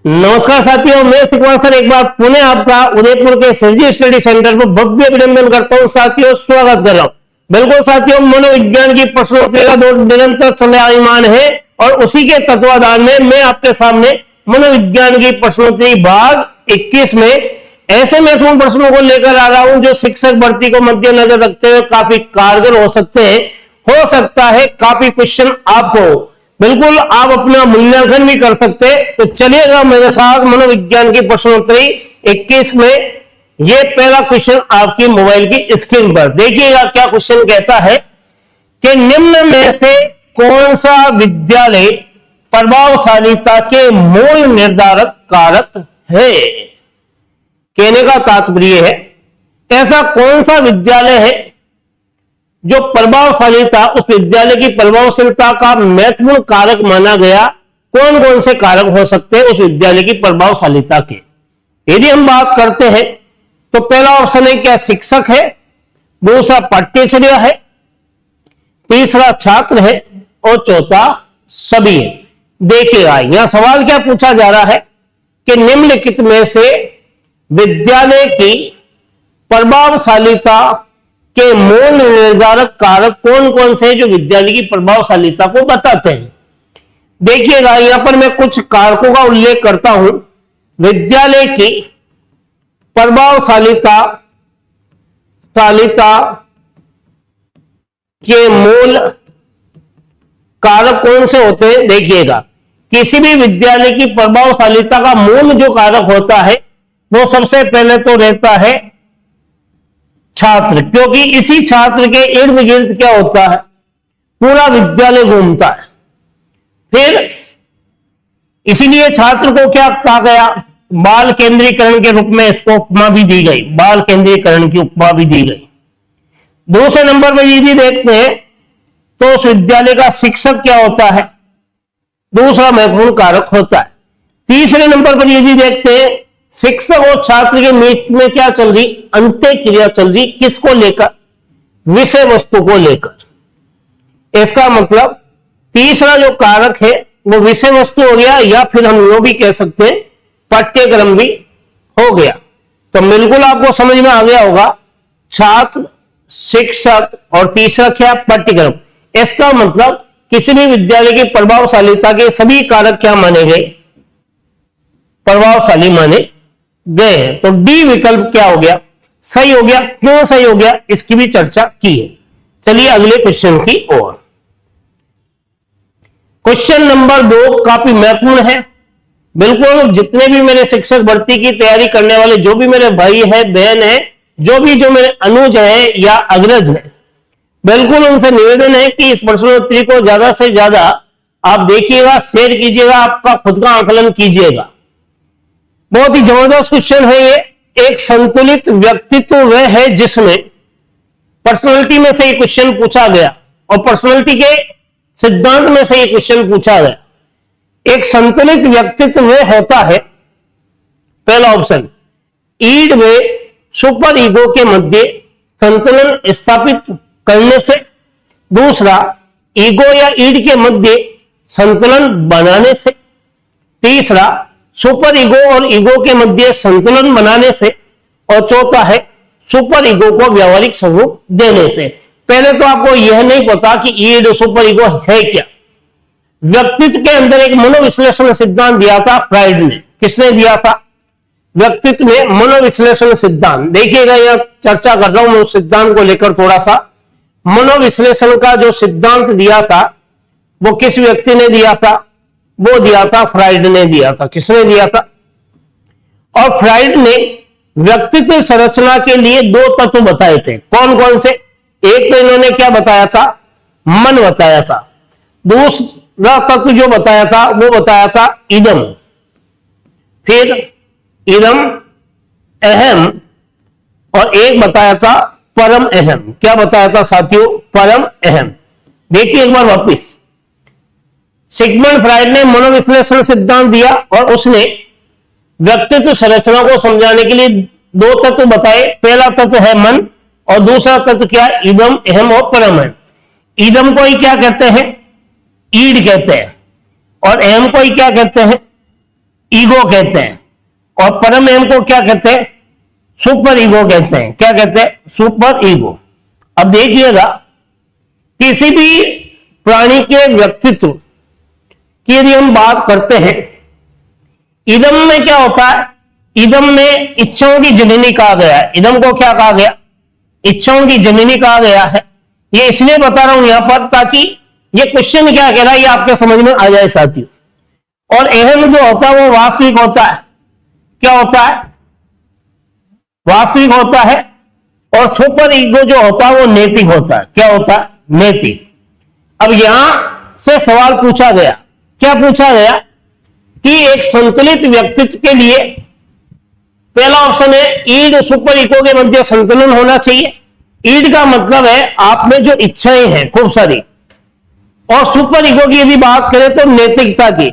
नमस्कार साथियों, मैं सुकुमार सर एक बार पुनः आपका उदयपुर के सरजी स्टडी सेंटर पर भव्य अभिनंदन करता हूं। साथियों स्वागत कर रहा हूं। बिल्कुल साथियों, मनोविज्ञान की प्रश्नोत्तरी का दौर निरंतर चलायमान है और उसी के तत्वाधान में मैं आपके सामने मनोविज्ञान की प्रश्नोत्तरी भाग 21 में ऐसे महत्वपूर्ण प्रश्नों को लेकर आ रहा हूं जो शिक्षक भर्ती को मद्देनजर रखते हुए काफी कारगर हो सकते हैं। हो सकता है काफी क्वेश्चन आपको बिल्कुल आप अपना मूल्यांकन भी कर सकते हैं। तो चलिएगा मेरे साथ मनोविज्ञान की प्रश्नोत्तरी 21 में। ये पहला क्वेश्चन आपकी मोबाइल की स्क्रीन पर देखिएगा। क्या क्वेश्चन कहता है कि निम्न में से कौन सा विद्यालय प्रभावशालीता के मूल निर्धारक कारक है। कहने का तात्पर्य है ऐसा कौन सा विद्यालय है जो प्रभावशालीता, उस विद्यालय की प्रभावशीलता का महत्वपूर्ण कारक माना गया। कौन कौन से कारक हो सकते हैं उस विद्यालय की प्रभावशालीता के। यदि हम बात करते हैं तो पहला ऑप्शन है क्या शिक्षक है, दूसरा पाठ्यचर्या है, तीसरा छात्र है और चौथा सभी है। देखिएगा यहां सवाल क्या पूछा जा रहा है कि निम्नलिखित में से विद्यालय की प्रभावशालीता के मूल निर्धारक कारक कौन कौन से जो विद्यालय की प्रभावशालीता को बताते हैं। देखिएगा यहां पर मैं कुछ कारकों का उल्लेख करता हूं। विद्यालय की प्रभावशालीता के मूल कारक कौन से होते हैं। देखिएगा किसी भी विद्यालय की प्रभावशालीता का मूल जो कारक होता है वो सबसे पहले तो रहता है छात्र, क्योंकि इसी छात्र के इर्द गिर्द क्या होता है पूरा विद्यालय घूमता है। फिर इसीलिए छात्र को क्या कहा गया, बाल केंद्रीकरण के रूप में इसको उपमा भी दी गई, बाल केंद्रीकरण की उपमा भी दी गई। दूसरे नंबर पर यदि देखते हैं तो उस विद्यालय का शिक्षक क्या होता है, दूसरा महत्वपूर्ण कारक होता है। तीसरे नंबर पर यदि देखते हैं शिक्षक और छात्र के बीच में क्या चल रही, अंत्य क्रिया चल रही, किसको लेकर, विषय वस्तु को लेकर। इसका मतलब तीसरा जो कारक है वो विषय वस्तु हो गया, या फिर हम यो भी कह सकते हैं पाठ्यक्रम भी हो गया। तो बिल्कुल आपको समझ में आ गया होगा छात्र, शिक्षक और तीसरा क्या पाठ्यक्रम। इसका मतलब किसी भी विद्यालय की प्रभावशालीता के सभी कारक क्या माने गए, प्रभावशाली माने गए हैं। तो डी विकल्प क्या हो गया, सही हो गया। क्यों सही हो गया इसकी भी चर्चा की है। चलिए अगले क्वेश्चन की ओर। क्वेश्चन नंबर 2 काफी महत्वपूर्ण है। बिल्कुल जितने भी मेरे शिक्षक भर्ती की तैयारी करने वाले जो भी मेरे भाई है, बहन है, जो मेरे अनुज है या अग्रज है, बिल्कुल उनसे निवेदन है कि इस प्रश्नोत्तरी को ज्यादा से ज्यादा आप देखिएगा, शेयर कीजिएगा, आपका खुद का आकलन कीजिएगा। बहुत ही जबरदस्त क्वेश्चन है ये। एक संतुलित व्यक्तित्व वह है जिसमें पर्सनालिटी में से ये क्वेश्चन पूछा गया और पर्सनालिटी के सिद्धांत में से ये क्वेश्चन पूछा गया। एक संतुलित व्यक्तित्व वह होता है, पहला ऑप्शन, ईड व सुपर ईगो के मध्य संतुलन स्थापित करने से, दूसरा ईगो या ईड के मध्य संतुलन बनाने से, तीसरा सुपर ईगो और ईगो के मध्य संतुलन बनाने से, और चौथा है सुपर ईगो को व्यावहारिक स्वरूप देने से। पहले तो आपको यह नहीं पता कि ईड और सुपर ईगो है क्या। व्यक्तित्व के अंदर एक मनोविश्लेषण सिद्धांत दिया था फ्राइड ने। किसने दिया था, व्यक्तित्व में मनोविश्लेषण सिद्धांत। देखिएगा यह चर्चा कर रहा हूं मैं उस सिद्धांत को लेकर थोड़ा सा। मनोविश्लेषण का जो सिद्धांत दिया था वो किस व्यक्ति ने दिया था, वो दिया था फ्राइड ने दिया था। किसने दिया था, और फ्राइड ने व्यक्तित्व संरचना के लिए 2 तत्व बताए थे। कौन कौन से, एक तो इन्होंने क्या बताया था, मन बताया था। दूसरा तत्व जो बताया था वो बताया था इदम, फिर इदम अहम, और एक बताया था परम अहम। क्या बताया था साथियों, परम अहम। देखिए एक बार वापिस, सिगमंड फ्राइड ने मनोविश्लेषण सिद्धांत दिया और उसने व्यक्तित्व संरचना को समझाने के लिए 2 तत्व बताए। पहला तत्व है मन और दूसरा तत्व क्या, इदम अहम और परम अहम। इदम को ही क्या कहते हैं, ईड कहते हैं, और अहम को ही क्या कहते हैं, ईगो कहते हैं, और परम एम को क्या कहते हैं? सुपर ईगो कहते हैं। क्या कहते हैं? Super ego. अब देखिएगा, किसी भी प्राणी के व्यक्तित्व की यदि हम बात करते हैं, इदम में क्या होता है? इदम में इच्छाओं की जननी कहा गया है। इदम को क्या कहा गया? इच्छाओं की जननी कहा गया है। ये इसलिए बता रहा हूं यहां पर ताकि ये क्वेश्चन क्या कह रहा है ये आपके समझ में आ जाए साथियों। और अहम जो होता है वो वास्तविक होता है। क्या होता है? वास्तविक होता है। और सुपर ईगो जो होता है वो नैतिक होता है। क्या होता है? नैतिक। अब यहां से सवाल पूछा गया, क्या पूछा गया कि एक संतुलित व्यक्तित्व के लिए पहला ऑप्शन है ईड सुपर ईगो के मध्य संतुलन होना चाहिए। ईड का मतलब है आप में जो इच्छाएं हैं खूब सारी, और सुपर ईगो की यदि बात करें तो नैतिकता की।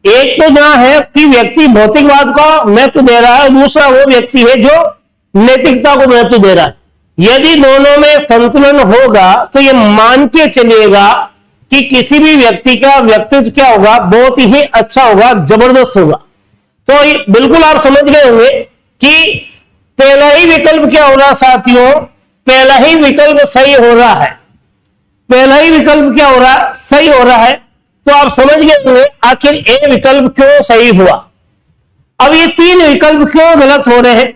एक तो जहां है कि व्यक्ति भौतिकवाद का महत्व दे रहा है, दूसरा वो व्यक्ति है जो नैतिकता को महत्व दे रहा है। यदि दोनों में संतुलन होगा तो ये मान के चलिएगा कि किसी भी व्यक्ति का व्यक्तित्व क्या होगा? बहुत ही अच्छा होगा, जबरदस्त होगा। तो बिल्कुल आप समझ गए होंगे कि पहला ही विकल्प क्या हो रहा साथियों? पहला ही विकल्प सही हो रहा है। पहला ही विकल्प क्या हो रहा है? सही हो रहा है। तो आप समझ गए होंगे आखिर ए विकल्प क्यों सही हुआ। अब ये तीन विकल्प क्यों गलत हो रहे हैं?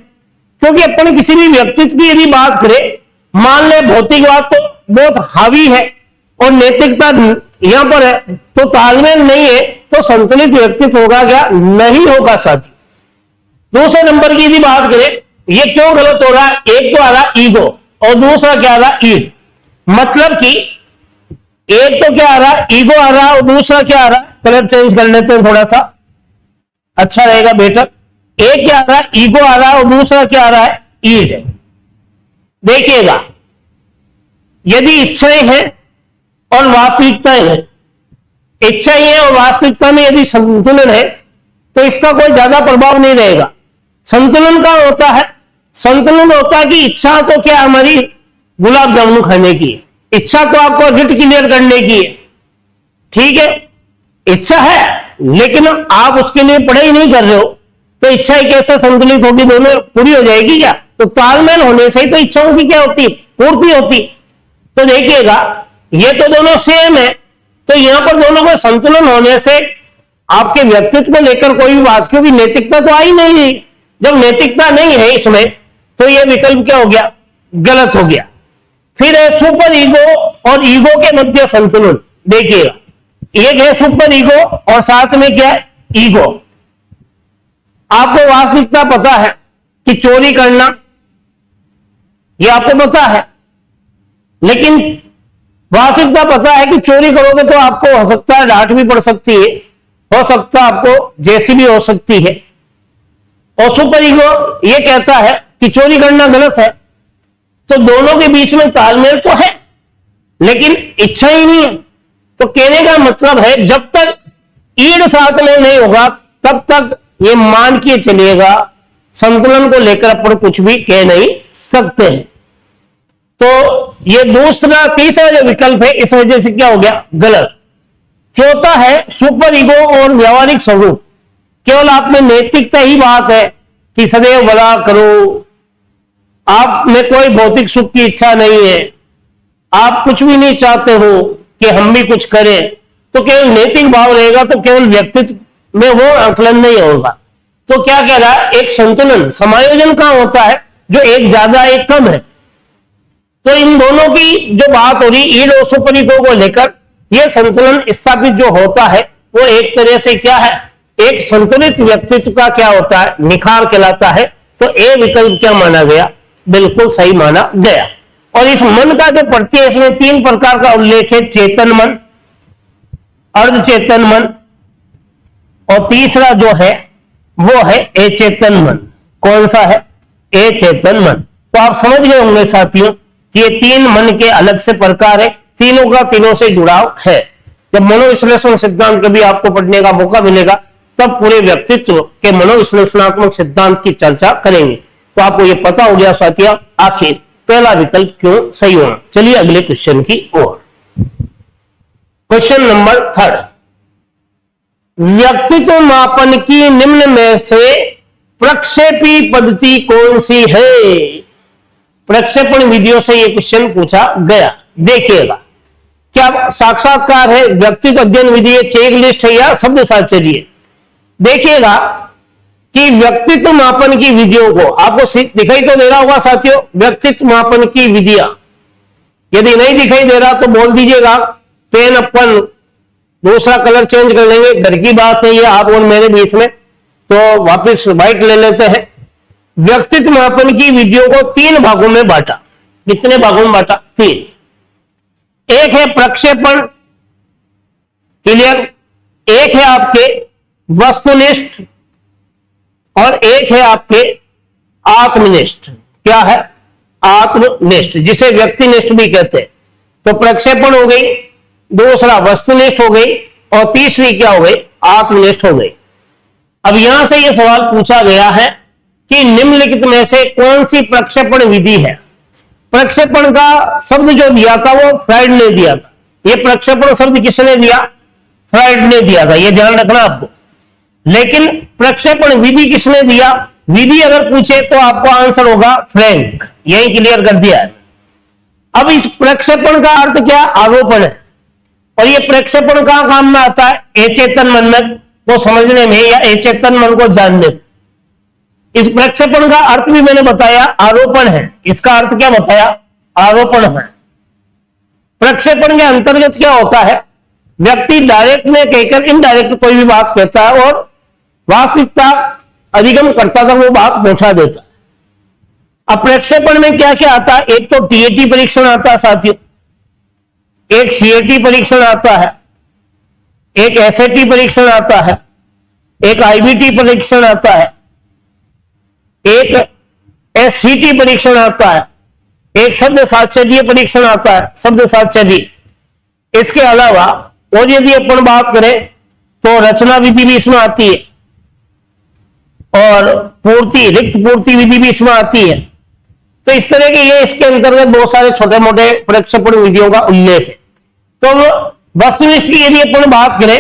क्योंकि अपन किसी भी व्यक्तित्व की यदि बात करें, मान ले भौतिकवाद तो बहुत हावी है और नैतिकता यहां पर है, तो तालमेल नहीं है, तो संतुलित व्यक्तित्व होगा क्या? नहीं होगा साथी। दूसरे नंबर की यदि बात करें, ये क्यों गलत हो रहा है? एक तो आ रहा ईगो और दूसरा क्या आ रहा? ईड। मतलब कि एक तो क्या आ रहा? ईगो आ रहा और दूसरा क्या आ रहा? कलर चेंज कर लेते हैं थोड़ा सा, अच्छा रहेगा बेटर। एक क्या आ रहा है? ईगो आ रहा है और दूसरा क्या आ रहा है? ईड। देखिएगा, यदि इच्छाएं हैं और वास्तविकताएं हैं, इच्छाएं हैं और वास्तविकता में यदि संतुलन है तो इसका कोई ज्यादा प्रभाव नहीं रहेगा। संतुलन का होता है, संतुलन होता है कि इच्छा तो क्या हमारी गुलाब जामुन खाने की, इच्छा तो आपको रिट क्लियर करने की है, ठीक है, इच्छा है, लेकिन आप उसके लिए पढ़ाई नहीं कर रहे हो, तो इच्छा कैसे संतुलित होगी? दोनों पूरी हो जाएगी क्या? तो तालमेल होने से ही तो इच्छाओं की क्या होती? पूर्ति होती। तो देखिएगा, ये तो दोनों सेम है, तो यहां पर दोनों का संतुलन होने से आपके व्यक्तित्व को लेकर कोई भी बात, क्योंकि नैतिकता तो आई नहीं। जब नैतिकता नहीं है इसमें, तो यह विकल्प क्या हो गया? गलत हो गया। फिर है सुपर ईगो और ईगो के मध्य संतुलन। देखिएगा, एक है सुपर ईगो और साथ में क्या है? ईगो। आपको वास्तविकता पता है कि चोरी करना, यह आपको पता है, लेकिन वास्तविकता पता है कि चोरी करोगे तो आपको हो सकता है डांट भी पड़ सकती है, हो सकता है आपको जैसी भी हो सकती है। और सुपर ईगो यह कहता है कि चोरी करना गलत है। तो दोनों के बीच में तालमेल तो है, लेकिन इच्छा ही नहीं है। तो कहने का मतलब है जब तक ईड साथ में नहीं होगा तब तक ये मान के चलिएगा संतुलन को लेकर अपन कुछ भी कह नहीं सकते हैं। तो ये दूसरा तीसरा जो विकल्प है इस वजह से क्या हो गया? गलत। चौथा है सुपर ईगो और व्यवहारिक स्वरूप। केवल आप में नैतिकता ही बात है कि सदैव भला करो, आप में कोई भौतिक सुख की इच्छा नहीं है, आप कुछ भी नहीं चाहते हो कि हम भी कुछ करें, तो केवल नैतिक भाव रहेगा, तो केवल व्यक्तित्व में वो आकलन नहीं होगा। तो क्या कह रहा है? एक संतुलन समायोजन का होता है, जो एक ज्यादा एक कम है। तो इन दोनों की जो बात हो रही ईड और सुपर ईगो को लेकर, यह संतुलन स्थापित जो होता है वो एक तरह से क्या है? एक संतुलित व्यक्तित्व का क्या होता है? निखार कहलाता है। तो ए विकल्प क्या माना गया? बिल्कुल सही माना गया। और इस मन का जो पढ़ती है इसमें तीन प्रकार का उल्लेख है: चेतन मन, अर्धचेतन मन, और तीसरा जो है वो है अचेतन मन। कौन सा है? अचेतन मन। तो आप समझ गए होंगे साथियों कि ये तीन मन के अलग से प्रकार है, तीनों का तीनों से जुड़ाव है। जब मनोविश्लेषण सिद्धांत कभी आपको पढ़ने का मौका मिलेगा तब पूरे व्यक्तित्व के मनोविश्लेषणात्मक सिद्धांत की चर्चा करेंगे। तो आपको ये पता हो गया साथियों आखिर पहला विकल्प क्यों सही होना। चलिए अगले क्वेश्चन की ओर। क्वेश्चन नंबर 3, व्यक्तित्व मापन की निम्न में से प्रक्षेपी पद्धति कौन सी है? प्रक्षेपण विधियों से यह क्वेश्चन पूछा गया। देखिएगा, क्या साक्षात्कार है, व्यक्तित्व अध्ययन विधि है, चेक लिस्ट है या शब्द साहचर्य है? देखिएगा कि व्यक्तित्व मापन की विधियों को आपको दिखाई तो दे रहा होगा साथियों, व्यक्तित्व मापन की विधियां। यदि नहीं दिखाई दे रहा तो बोल दीजिएगा, पेन अपन दूसरा कलर चेंज कर लेंगे, घर की बात है ये आप और मेरे बीच में, तो वापस व्हाइट ले लेते हैं। व्यक्तित्व मापन की विधियों को 3 भागों में बांटा। कितने भागों में बांटा? 3। एक है प्रक्षेपण, क्लियर, एक है आपके वस्तुनिष्ठ और एक है आपके आत्मनिष्ठ। क्या है? आत्मनिष्ठ, जिसे व्यक्तिनिष्ठ भी कहते हैं। तो प्रक्षेपण हो गई, दूसरा वस्तुनिष्ठ हो गई और तीसरी क्या हो गई? आत्मनिष्ठ हो गई। अब यहां से यह सवाल पूछा गया है कि निम्नलिखित में से कौन सी प्रक्षेपण विधि है? प्रक्षेपण का शब्द जो दिया था वो फ्राइड ने दिया था। यह प्रक्षेपण शब्द किसने दिया? फ्राइड ने दिया था, यह ध्यान रखना आपको। लेकिन प्रक्षेपण विधि किसने दिया? विधि अगर पूछे तो आपको आंसर होगा फ्रैंक। यही क्लियर कर दिया है। अब इस प्रक्षेपण का अर्थ क्या? आरोपण है। और यह प्रक्षेपण कहां काम में आता है? अचेतन मन को समझने में या अचेतन मन को जानने में। इस प्रक्षेपण का अर्थ भी मैंने बताया, आरोपण है। इसका अर्थ क्या बताया? आरोपण है। प्रक्षेपण के अंतर्गत क्या होता है? व्यक्ति डायरेक्ट में कहकर इनडायरेक्ट कोई भी बात कहता है और वास्तविकता अधिगम करता था वो बात पहुंचा देता है। अब प्रक्षेपण में क्या क्या आता है? एक तो टीएटी परीक्षण आता है साथियों, एक सीएटी परीक्षण आता है, एक एसएटी परीक्षण आता है, एक आईबीटी परीक्षण आता है, एक एससीटी परीक्षण आता है, एक शब्द साहचर्य परीक्षण आता है, शब्द साहचर्य। इसके अलावा और यदि अपन बात करें तो रचना विधि भी इसमें आती है और पूर्ति, रिक्त पूर्ति विधि भी इसमें आती है। तो इस तरह के ये इसके अंतर्गत बहुत सारे छोटे मोटे प्रक्षेपण विधियों का उल्लेख है। तो वस्तुनिष्ठ की यदि अपन बात करें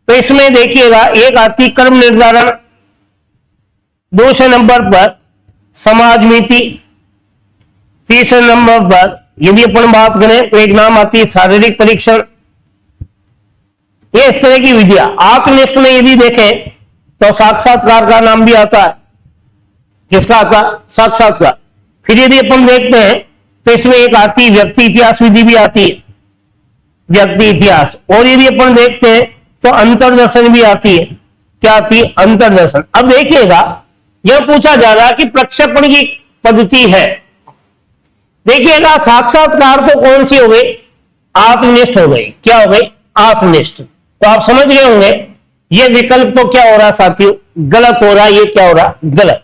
तो इसमें देखिएगा, एक आती कर्म निर्धारण, दूसरे नंबर पर समाजमिति, तीसरे नंबर पर यदि अपन बात करें तो एक नाम आती है शारीरिक परीक्षण। ये इस तरह की विधियां। आत्मनिष्ठ में यदि देखें तो साक्षात्कार का नाम भी आता है। किसका आता? साक्षात्कार। फिर यदि अपन देखते हैं तो इसमें एक आती व्यक्ति इतिहास विधि भी आती है, व्यक्ति इतिहास। और यदि अपन देखते हैं तो अंतर्दर्शन भी आती है। क्या आती है? अंतर्दर्शन। अब देखिएगा, यह पूछा जा रहा है कि प्रक्षेपण की पद्धति है। देखिएगा, साक्षात्कार तो कौन सी हो गई? आत्मनिष्ठ हो गई। क्या हो गई? आत्मनिष्ठ। तो आप समझ गए होंगे यह विकल्प तो क्या हो रहा साथियों? गलत हो रहा। ये क्या हो रहा? गलत।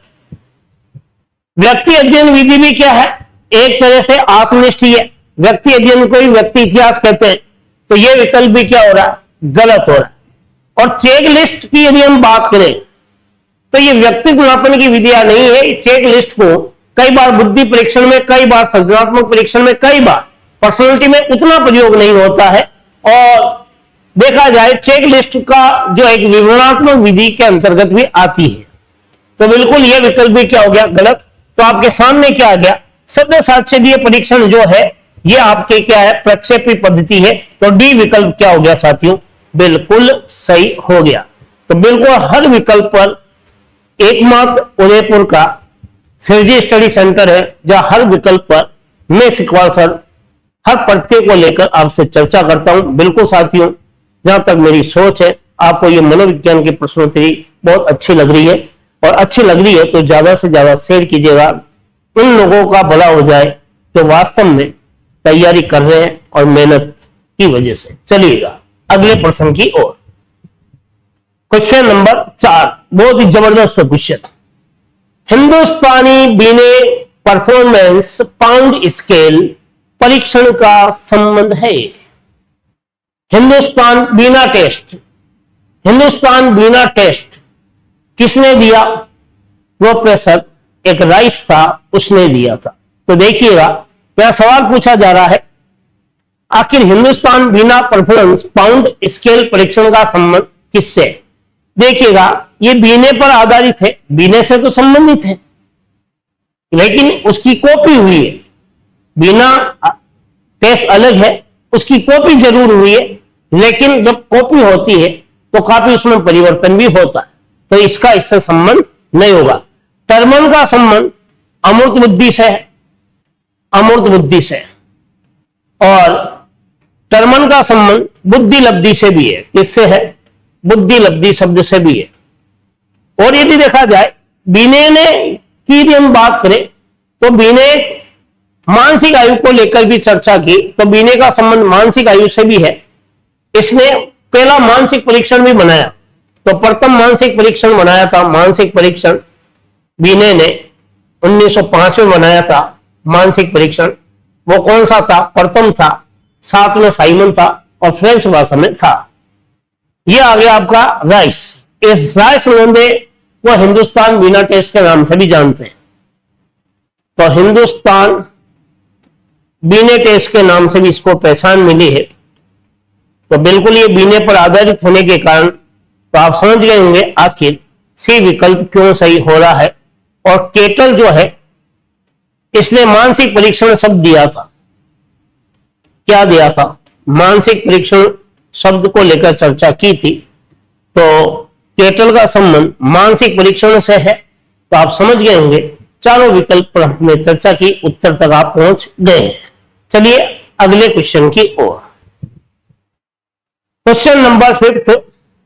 व्यक्ति अध्ययन विधि भी क्या है? एक तरह से आत्मनिष्ठ ही है। व्यक्ति अध्ययन को ही व्यक्ति इतिहास कहते हैं। तो यह विकल्प भी क्या हो रहा? गलत हो रहा। और चेक लिस्ट की यदि हम बात करें तो यह व्यक्तित्व मापन की विधियां नहीं है। चेक लिस्ट को कई बार बुद्धि परीक्षण में, कई बार सृजनात्मक परीक्षण में, कई बार पर्सनालिटी में उतना प्रयोग नहीं होता है। और देखा जाए चेक लिस्ट का जो एक विवरणात्मक विधि के अंतर्गत भी आती है। तो बिल्कुल यह विकल्प भी क्या हो गया? गलत। तो आपके सामने क्या आ गया? शब्द साहचर्य परीक्षण जो है यह आपके क्या है? प्रक्षेपी पद्धति है। तो डी विकल्प क्या हो गया साथियों? बिल्कुल सही हो गया। तो बिल्कुल हर विकल्प पर एकमात्र उदयपुर का सिरजी स्टडी सेंटर है, जहां हर विकल्प पर मैं सिकवाल सर हर प्रत्येक को लेकर आपसे चर्चा करता हूं। बिल्कुल साथियों, जहां तक मेरी सोच है, आपको ये मनोविज्ञान की प्रश्नोत्तरी बहुत अच्छी लग रही है और अच्छी लग रही है तो ज्यादा से ज्यादा शेयर कीजिएगा। उन लोगों का भला हो जाए जो वास्तव में तैयारी कर रहे हैं और मेहनत की वजह से। चलिएगा अगले प्रश्न की ओर। क्वेश्चन नंबर 4, बहुत ही जबरदस्त क्वेश्चन। हिंदुस्तानी बीने परफॉर्मेंस पाउंड स्केल परीक्षण का संबंध है। हिंदुस्तान बीना टेस्ट, हिंदुस्तान बीना टेस्ट किसने दिया? प्रोफेसर एक राइस था, उसने दिया था। तो देखिएगा, यह सवाल पूछा जा रहा है, आखिर हिंदुस्तान बीना परफॉर्मेंस पाउंड स्केल परीक्षण का संबंध किससे? देखिएगा, ये बीने पर आधारित है, बीने से तो संबंधित है, लेकिन उसकी कॉपी हुई है। बीना टेस्ट अलग है, उसकी कॉपी जरूर हुई है, लेकिन जब कॉपी होती है तो काफी उसमें परिवर्तन भी होता है, तो इसका इससे संबंध नहीं होगा। टर्मन का संबंध अमूर्त बुद्धि से है, अमूर्त बुद्धि से, और टर्मन का संबंध बुद्धि लब्धि से भी है। किससे है? बुद्धि लब्धि शब्द से भी है। और यदि देखा जाए बीने ने की यदि हम बात करें तो बीने मानसिक आयु को लेकर भी चर्चा की, तो बीने का संबंध मानसिक आयु से भी है। इसने पहला मानसिक परीक्षण भी बनाया, तो प्रथम मानसिक परीक्षण बनाया था, मानसिक परीक्षण बीने ने 1905 में बनाया था मानसिक परीक्षण। वो कौन सा था? प्रथम था, साथ में साइमन था, और फ्रेंच भाषा में था। यह आ गया आपका राइस। इस राइस लोंदे को हिंदुस्तान बीना टेस्ट के नाम से भी जानते हैं, तो हिंदुस्तान बीने टेस्ट के नाम से भी इसको पहचान मिली है। तो बिल्कुल ये बीने पर आधारित होने के कारण तो आप समझ गए होंगे आखिर सी विकल्प क्यों सही हो रहा है। और केटल जो है इसने मानसिक परीक्षण शब्द दिया था। क्या दिया था? मानसिक परीक्षण शब्द को लेकर चर्चा की थी, तो केटल का संबंध मानसिक परीक्षण से है, तो आप समझ गए होंगे। चारों विकल्प पर हमने चर्चा की, उत्तर तक आप पहुंच गए हैं। चलिए अगले क्वेश्चन की ओर। क्वेश्चन नंबर 5,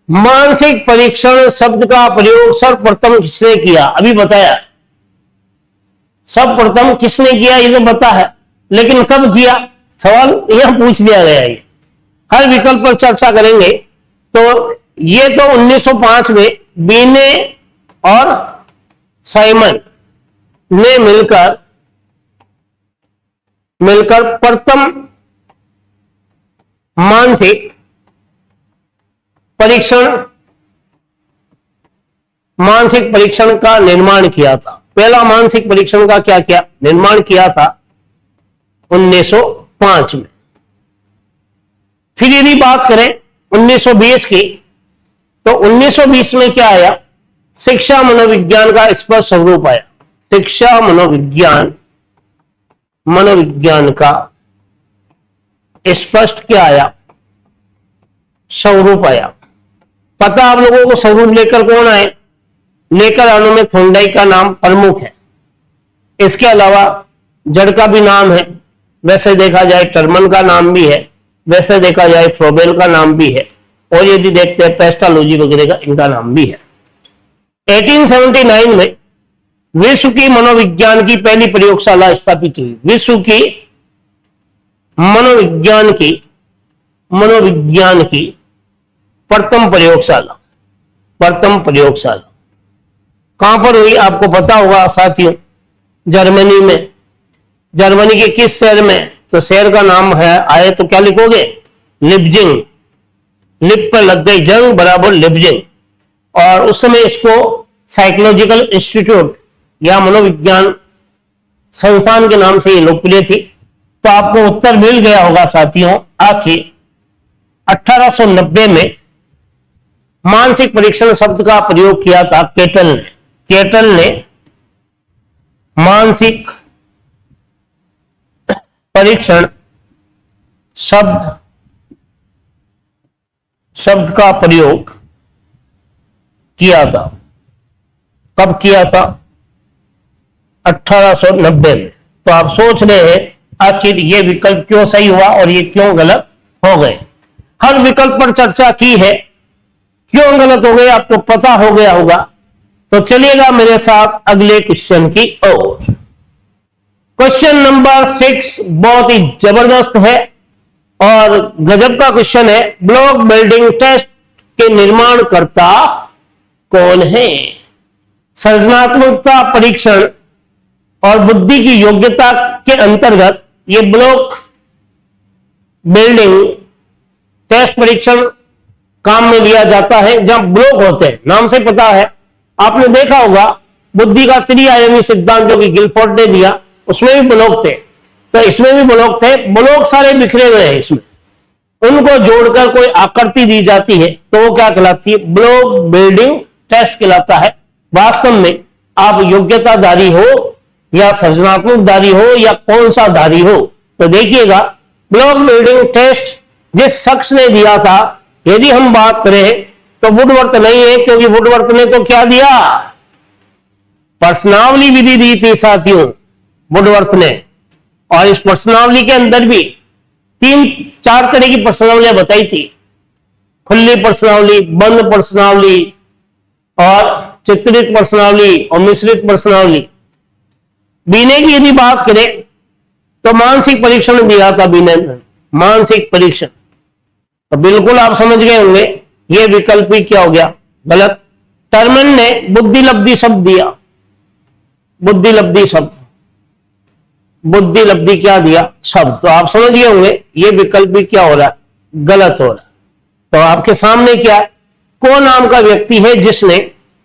मानसिक परीक्षण शब्द का प्रयोग सर्वप्रथम किसने किया? अभी बताया सर्वप्रथम किसने किया, ये तो बता है, लेकिन कब किया? सवाल यह पूछ लिया गया है। हर विकल्प पर चर्चा करेंगे। तो ये तो 1905 में बीने और साइमन ने मिलकर प्रथम मानसिक परीक्षण का निर्माण किया था। पहला मानसिक परीक्षण का क्या क्या निर्माण किया था? 1905 में। फिर यदि बात करें 1920 की, तो 1920 में क्या आया? शिक्षा मनोविज्ञान का स्पष्ट स्वरूप आया। शिक्षा मनोविज्ञान का स्पष्ट क्या आया? स्वरूप आया। पता आप लोगों को स्वरूप लेकर कौन आए? लेकर आने में थोंडाई का नाम प्रमुख है। इसके अलावा जड़ का भी नाम है, वैसे देखा जाए टर्मन का नाम भी है, वैसे देखा जाए फ्रोबेल का नाम भी है, और यदि देखते हैं पेस्टालॉजी वगैरह का इनका नाम भी है। 1879 में विश्व की मनोविज्ञान की पहली प्रयोगशाला स्थापित हुई। विश्व की मनोविज्ञान की प्रथम प्रयोगशाला कहां पर हुई? आपको पता होगा साथियों, जर्मनी में। जर्मनी के किस शहर में? तो शहर का नाम है, आए तो क्या लिखोगे? लिप्जिंग। लिप पर लग गई जंग बराबर लिप्जिंग। और उस समय इसको साइकोलॉजिकल इंस्टीट्यूट या मनोविज्ञान संस्थान के नाम से ये लोकप्रिय थी। तो आपको उत्तर मिल गया होगा साथियों। आखिर 1890 में मानसिक परीक्षण शब्द का प्रयोग किया था केटल ने मानसिक परीक्षण शब्द का प्रयोग किया था। कब किया था? 1890 में। तो आप सोच रहे हैं आखिर ये विकल्प क्यों सही हुआ और ये क्यों गलत हो गए। हर विकल्प पर चर्चा की है, क्यों गलत हो गए आपको पता हो गया होगा। तो चलिएगा मेरे साथ अगले क्वेश्चन की ओर। क्वेश्चन नंबर 6 बहुत ही जबरदस्त है और गजब का क्वेश्चन है। ब्लॉक बिल्डिंग टेस्ट के निर्माणकर्ता कौन है? सृजनात्मकता परीक्षण और बुद्धि की योग्यता के अंतर्गत ये ब्लॉक बिल्डिंग टेस्ट परीक्षण काम में लिया जाता है, जहां ब्लॉक होते हैं। नाम से पता है, आपने देखा होगा बुद्धि का त्रिआयामी सिद्धांत जो कि गिलफोर्ड ने दिया, उसमें भी ब्लॉक थे, तो इसमें भी ब्लॉक थे। ब्लॉक सारे बिखरे हुए हैं इसमें, उनको जोड़कर कोई आकृति दी जाती है तो वो क्या कहलाती है? ब्लॉक बिल्डिंग टेस्ट कहलाता है। वास्तव में आप योग्यताधारी हो या सृजनात्मकधारी हो या कौन सा धारी हो, तो देखिएगा ब्लॉक बिल्डिंग टेस्ट जिस शख्स ने दिया था, यदि हम बात करें तो वुडवर्थ नहीं है, क्योंकि वुडवर्थ ने तो क्या दिया? प्रश्नावली विधि दी थी साथियों वुडवर्थ ने। और इस प्रश्नावली के अंदर भी 3-4 तरह की प्रश्नावलियां बताई थी, खुली प्रश्नावली, बंद प्रश्नावली और चित्रित प्रश्नावली और मिश्रित प्रश्नावली। बीने की यदि बात करें तो मानसिक परीक्षण दिया था बीने ने, मानसिक परीक्षण। तो बिल्कुल आप समझ गए होंगे ये विकल्प ही क्या हो गया? गलत। टर्मन ने बुद्धिलब्धि शब्द दिया, बुद्धिलब्धि शब्द, बुद्धिलब्धि क्या दिया? शब्द। तो आप समझ गए होंगे ये विकल्प भी क्या हो रहा है? गलत हो रहा है। तो आपके सामने क्या है? को नाम का व्यक्ति है जिसने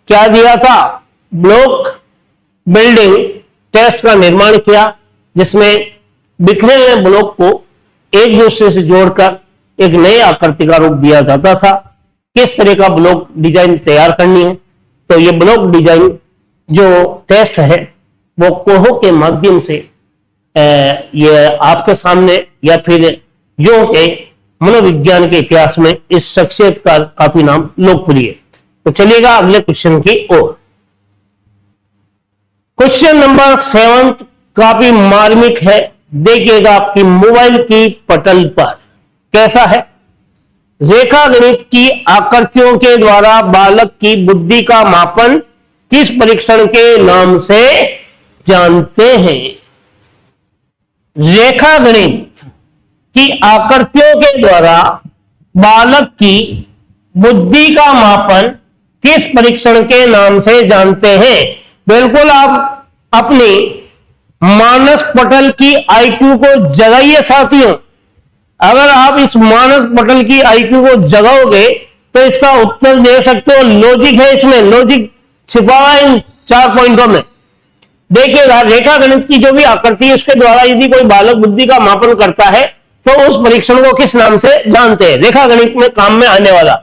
क्या दिया था? ब्लॉक बिल्डिंग टेस्ट का निर्माण किया, जिसमें बिखरे हुए ब्लॉक को एक दूसरे से जोड़कर एक नए आकृति का रूप दिया जाता था। किस तरह का ब्लॉक डिजाइन तैयार करनी है, तो ये ब्लॉक डिजाइन जो टेस्ट है वो कोहो के माध्यम से ये आपके सामने, या फिर यूं के मनोविज्ञान के इतिहास में इस शख्सियत का काफी नाम लोकप्रिय है। तो चलिएगा अगले क्वेश्चन की ओर। क्वेश्चन नंबर 7 काफी मार्मिक है, देखिएगा आपकी मोबाइल की पटल पर कैसा है। रेखा गणित की आकृतियों के द्वारा बालक की बुद्धि का मापन किस परीक्षण के नाम से जानते हैं? रेखा गणित की आकृतियों के द्वारा बालक की बुद्धि का मापन किस परीक्षण के नाम से जानते हैं? बिल्कुल आप अपनी मानस पटल की आईक्यू को जगाइए साथियों। अगर आप इस मानस पटल की आईक्यू को जगाओगे तो इसका उत्तर दे सकते हो। लॉजिक है इसमें, लॉजिक छिपा हुआ है इन 4 पॉइंटों में। देखिएगा रेखा गणित की जो भी आकृति है उसके द्वारा यदि कोई बालक बुद्धि का मापन करता है तो उस परीक्षण को किस नाम से जानते हैं? रेखा गणित में काम में आने वाला।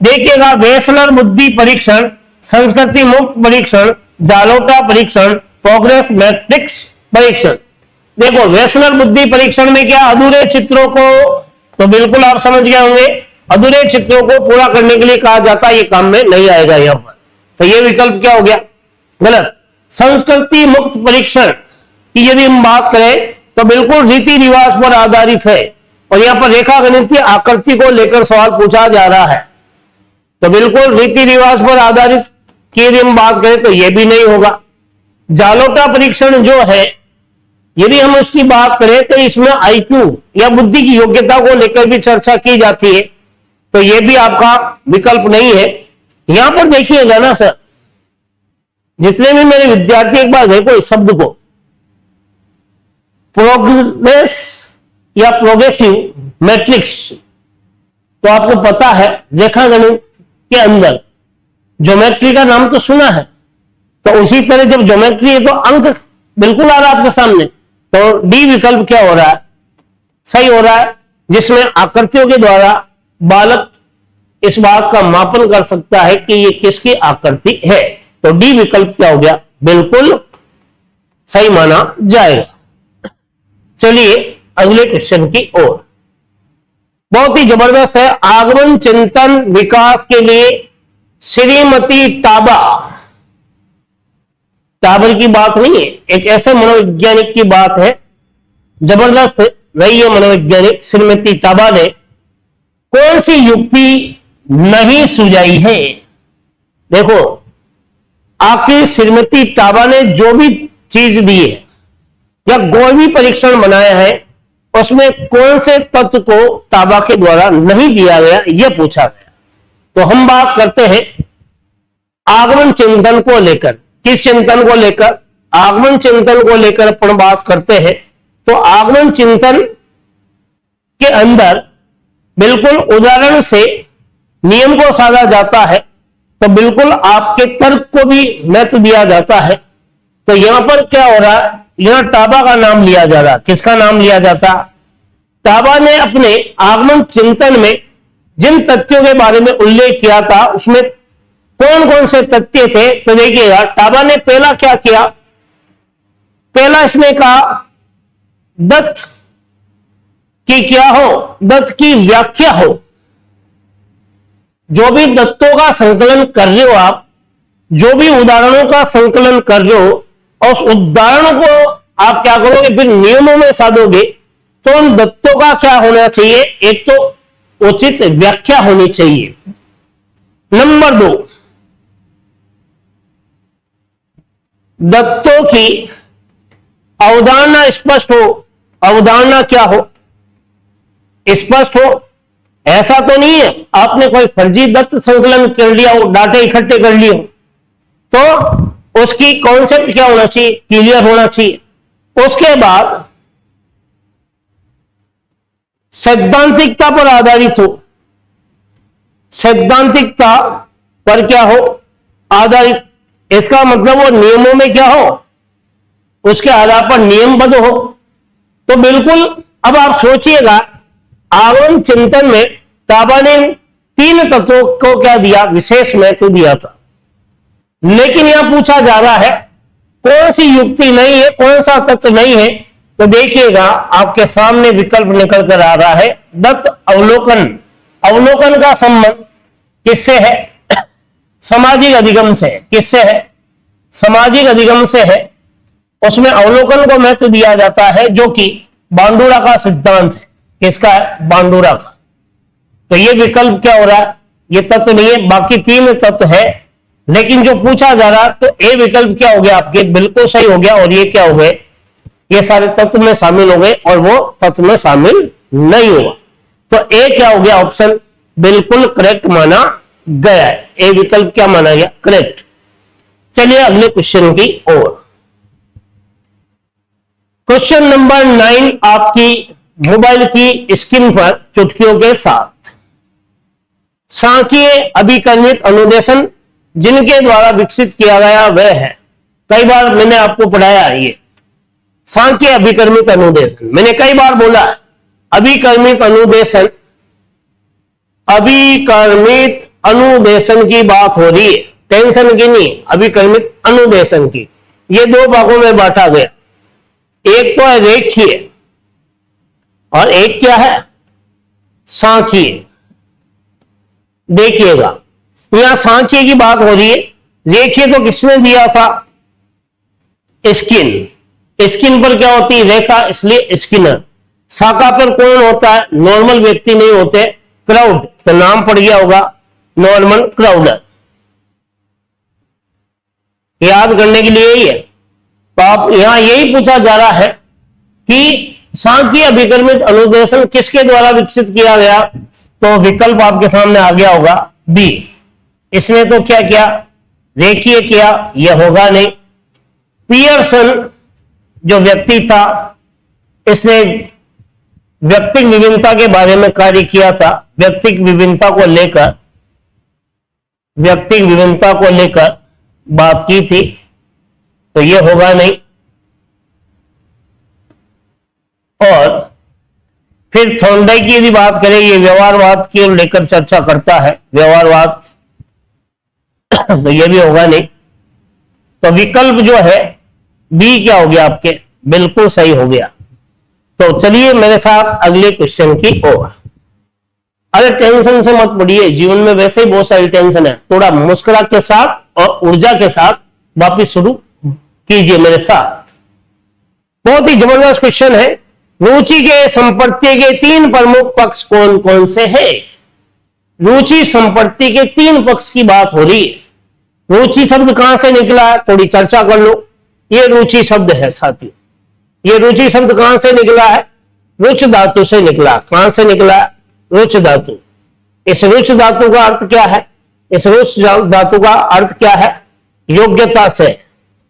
देखिएगा वेसलर बुद्धि परीक्षण, संस्कृति मुक्त परीक्षण, जालोटा परीक्षण, प्रोग्रेस मैट्रिक्स परीक्षण। देखो वेसलर बुद्धि परीक्षण में क्या? अधूरे चित्रों को, तो बिल्कुल आप समझ गए होंगे अधूरे चित्रों को पूरा करने के लिए कहा जाता है, ये काम में नहीं आएगा यहां पर। तो ये विकल्प क्या हो गया? गलत। संस्कृति मुक्त परीक्षण की यदि हम बात करें तो बिल्कुल रीति रिवाज पर आधारित है, और यहां पर रेखा गणित की आकृति को लेकर सवाल पूछा जा रहा है। तो बिल्कुल रीति रिवाज पर आधारित की यदि हम बात करें तो यह भी नहीं होगा। जालोटा परीक्षण जो है यदि हम उसकी बात करें तो इसमें आईक्यू या बुद्धि की योग्यता को लेकर भी चर्चा की जाती है, तो यह भी आपका विकल्प नहीं है। यहां पर देखिएगा ना सर, जितने भी मेरे विद्यार्थी एक बार देखो इस शब्द को, प्रोग्रेस या प्रोग्रेसिव मैट्रिक्स, तो आपको पता है रेखा गणित के अंदर ज्योमेट्री का नाम तो सुना है, तो उसी तरह जब ज्योमेट्री है तो अंक बिल्कुल आ रहा है आपके सामने। तो डी विकल्प क्या हो रहा है? सही हो रहा है, जिसमें आकृतियों के द्वारा बालक इस बात का मापन कर सकता है कि ये किसकी आकृति है। तो डी विकल्प क्या हो गया? बिल्कुल सही माना जाएगा। चलिए अगले क्वेश्चन की ओर। बहुत ही जबरदस्त है। आगमन चिंतन विकास के लिए श्रीमती टाबर की बात नहीं है, एक ऐसे मनोवैज्ञानिक की बात है, जबरदस्त रही है मनोवैज्ञानिक श्रीमती टाबा ने कौन सी युक्ति नहीं सुझाई है? देखो आखिर श्रीमती टाबा ने जो भी चीज दी है या कोई भी परीक्षण बनाया है उसमें कौन से तत्व को टाबा के द्वारा नहीं दिया गया, यह पूछा गया। तो हम बात करते हैं आगमन चिंतन को लेकर। किस चिंतन को लेकर? आगमन चिंतन को लेकर अपन बात करते हैं। तो आगमन चिंतन के अंदर बिल्कुल उदाहरण से नियम को साधा जाता है, तो बिल्कुल आपके तर्क को भी महत्व दिया जाता है। तो यहां पर क्या हो रहा है? यहां टाबा का नाम लिया जा रहा है। किसका नाम लिया जाता? ताबा ने अपने आगमन चिंतन में जिन तथ्यों के बारे में उल्लेख किया था उसमें कौन कौन से तथ्य थे, तो देखिएगा ताबा ने पहला क्या किया, पहला इसने कहा दत्त की क्या हो, दत्त की व्याख्या हो। जो भी दत्तों का संकलन कर रहे हो आप, जो भी उदाहरणों का संकलन कर रहे हो और उस उदाहरणों को आप क्या करोगे फिर नियमों में साधोगे, तो उन दत्तों का क्या होना चाहिए, एक तो उचित व्याख्या होनी चाहिए। नंबर 2, दत्तों की अवधारणा स्पष्ट हो। अवधारणा क्या हो, स्पष्ट हो। ऐसा तो नहीं है आपने कोई फर्जी दत्त संकलन कर लिया हो, डाटे इकट्ठे कर लिए हो, तो उसकी कॉन्सेप्ट क्या होना चाहिए, क्लियर होना चाहिए। उसके बाद सैद्धांतिकता पर आधारित हो, सैद्धांतिकता पर क्या हो, आधारित। इसका मतलब वो नियमों में क्या हो, उसके आधार पर नियमबद्ध हो। तो बिल्कुल अब आप सोचिएगा, आगमन चिंतन में ताबा ने 3 तत्वों को क्या दिया, विशेष महत्व दिया था। लेकिन यहां पूछा जा रहा है कौन सी युक्ति नहीं है, कौन सा तत्व नहीं है, तो देखिएगा आपके सामने विकल्प निकल कर आ रहा है दत्त अवलोकन। अवलोकन का संबंध किससे है, सामाजिक अधिगम से। किससे है, सामाजिक अधिगम से है। उसमें अवलोकन को महत्व दिया जाता है, जो कि बांडुरा का सिद्धांत है। किसका है, बांडुरा का। तो ये विकल्प क्या हो रहा है, ये तत्व नहीं है, बाकी 3 तत्व है। लेकिन जो पूछा जा रहा, तो ए विकल्प क्या हो गया आपके, बिल्कुल सही हो गया। और ये क्या हो गए, ये सारे तत्व में शामिल हो गए और वो तत्व में शामिल नहीं हुआ। तो ए क्या हो गया, ऑप्शन बिल्कुल करेक्ट माना गया है। ए विकल्प क्या माना गया, करेक्ट। चलिए अगले क्वेश्चन की ओर। क्वेश्चन नंबर 9 आपकी मोबाइल की स्क्रीन पर चुटकियों के साथ। सांख्यिकीय अभिकर्मित अनुदेशन जिनके द्वारा विकसित किया गया वह है, कई बार मैंने आपको पढ़ाया है ये सांख्यिकीय अभिकर्मित अनुदेशन, मैंने कई बार बोला अभिकर्मित अनुदेशन। अभिकर्मित अनुदेशन की बात हो रही है, टेंशन की नहीं, अभिकर्मित अनुदेशन की। ये 2 भागों में बांटा गया, एक तो है रेखीय और एक क्या है, सांख्यिकीय। देखिएगा यहां सांख्यिकीय की बात हो रही है, रेखीय तो किसने दिया था, स्किन। स्किन पर क्या होती है, रेखा, इसलिए स्किनर। शाखा पर कौन होता है, नॉर्मल व्यक्ति नहीं होते, क्राउड। तो नाम पड़ गया होगा नॉर्मल क्राउडर। याद करने के लिए यही है। तो आप यहां यही पूछा जा रहा है कि सांख्यिकीय अभिकर्मित अनुदेशन किसके द्वारा विकसित किया गया, तो विकल्प आपके सामने आ गया होगा बी। इसने तो क्या किया, रेखीय किया, यह होगा नहीं। पियर्सन जो व्यक्ति था, इसने व्यक्तिक विभिन्नता के बारे में कार्य किया था। व्यक्तिक विभिन्नता को लेकर बात की थी, तो यह होगा नहीं। और फिर थॉर्नडाइक की यदि बात करें, ये व्यवहारवाद की ओर लेकर चर्चा करता है, व्यवहारवाद, तो यह भी होगा नहीं। तो विकल्प जो है बी क्या हो गया आपके, बिल्कुल सही हो गया। तो चलिए मेरे साथ अगले क्वेश्चन की ओर। अरे टेंशन से मत पड़िए, जीवन में वैसे ही बहुत सारी टेंशन है, थोड़ा मुस्कुराहट के साथ और ऊर्जा के साथ वापिस शुरू कीजिए मेरे साथ। बहुत ही जबरदस्त क्वेश्चन है। रुचि के संपत्ति के 3 प्रमुख पक्ष कौन कौन से हैं? रुचि संपत्ति के 3 पक्ष की बात हो रही है। रुचि शब्द कहां से निकला है, थोड़ी चर्चा कर लो। ये रुचि शब्द है साथियों, ये रुचि शब्द कहां से निकला है, रुच धातु से निकला। कहां से निकला है, रुच धातु। इस रुच धातु का अर्थ क्या है, इस रुच धातु का अर्थ क्या है, योग्यता से।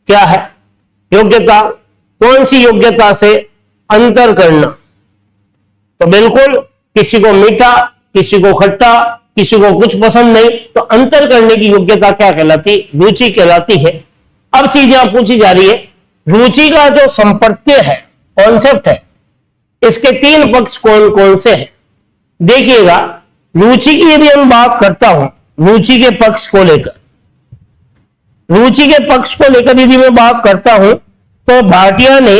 क्या है, योग्यता। कौन सी योग्यता से, अंतर करना। तो बिल्कुल किसी को मीठा, किसी को खट्टा, किसी को कुछ पसंद नहीं, तो अंतर करने की योग्यता क्या कहलाती, रुचि कहलाती है। अब चीज यहां पूछी जा रही है, रुचि का जो संपत्ति है, कॉन्सेप्ट है, इसके तीन पक्ष कौन कौन से हैं? देखिएगा, रुचि की यदि हम बात करता हूं, रुचि के पक्ष को लेकर, रुचि के पक्ष को लेकर यदि मैं बात करता हूं तो भाटिया ने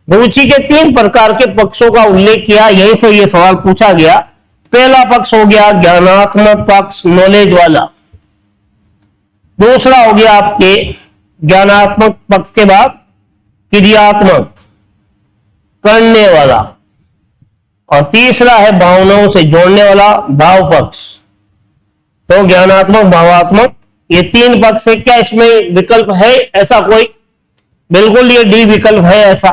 रुचि के तीन प्रकार के पक्षों का उल्लेख किया। यहीं से यह सवाल पूछा गया। पहला पक्ष हो गया ज्ञानात्मक पक्ष, नॉलेज वाला। दूसरा हो गया आपके ज्ञानात्मक पक्ष के बाद क्रियात्मक, करने वाला। और तीसरा है भावनाओं से जोड़ने वाला, भाव पक्ष। तो ज्ञानात्मक, भावात्मक, ये तीन पक्ष है। क्या इसमें विकल्प है ऐसा कोई? बिल्कुल, ये डी विकल्प है ऐसा,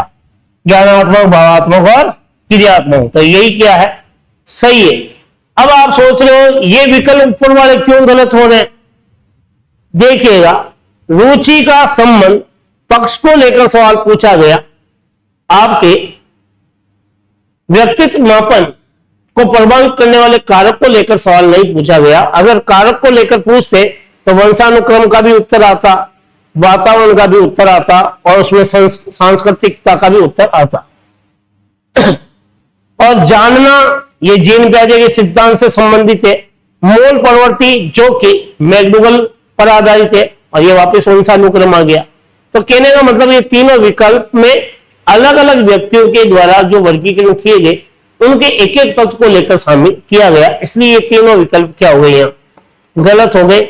ज्ञानात्मक, भावात्मक और क्रियात्मक। तो यही क्या है? सही है। अब आप सोच रहे हो ये विकल्प ऊपर वाले क्यों गलत हो रहे हैं? देखिएगा, रुचि का संबंध पक्ष को लेकर सवाल पूछा गया। आपके व्यक्तित्व मापन को प्रभावित करने वाले कारक को लेकर सवाल नहीं पूछा गया। अगर कारक को लेकर पूछते तो वंशानुक्रम का भी उत्तर आता, वातावरण का भी उत्तर आता और उसमें सांस्कृतिकता का भी उत्तर आता। और जानना, ये जीन प्याजे के सिद्धांत से संबंधित है। मूल प्रवृत्ति जो कि मैकडूगल पर आधारित है, और ये वापस वंशानुक्रम आ गया। तो कहने का मतलब ये तीनों विकल्प में अलग अलग व्यक्तियों के द्वारा जो वर्गीकरण किए गए उनके एक एक तत्व को लेकर शामिल किया गया, इसलिए ये तीनों विकल्प क्या हो गए? यहाँ गलत हो गए।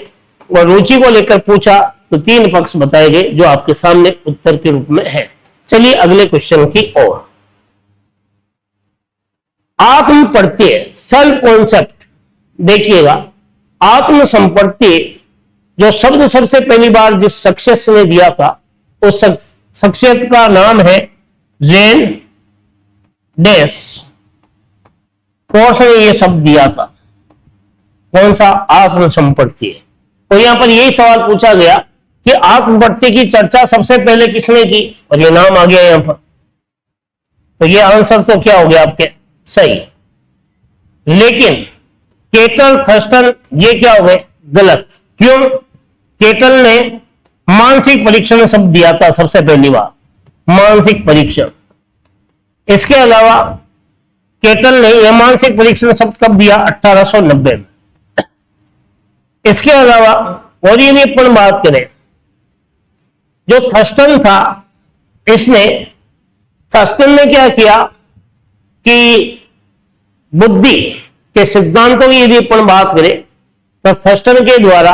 और रुचि को लेकर पूछा तो तीन पक्ष बताए गए जो आपके सामने उत्तर के रूप में है। चलिए अगले क्वेश्चन की ओर। आत्म प्रत्यय, सेल्फ कॉन्सेप्ट। देखिएगा, आत्म संप्रत्यय जो शब्द सबसे पहली बार जिस शख्सियत ने दिया था उस शख्सियत का नाम है रेन डैश कोर्स ने यह शब्द दिया था। कौन सा? आत्म संप्रत्यय। तो यहां पर यही सवाल पूछा गया कि आत्म प्रत्यय की चर्चा सबसे पहले किसने की, और ये नाम आ गया यहां पर। तो ये आंसर तो क्या हो गया आपके? सही। लेकिन केटल, थर्स्टन, ये क्या हो गए? गलत। क्यों? केटल ने मानसिक परीक्षण शब्द दिया था सबसे पहली बार, मानसिक परीक्षण। इसके अलावा केटल ने यह मानसिक परीक्षण शब्द कब दिया? 1890 में। इसके अलावा और ये भी अपन बात करें, जो थर्स्टन था, थर्स्टन ने क्या किया कि बुद्धि के सिद्धांतों की यदि अपन बात करें तो थर्स्टन के द्वारा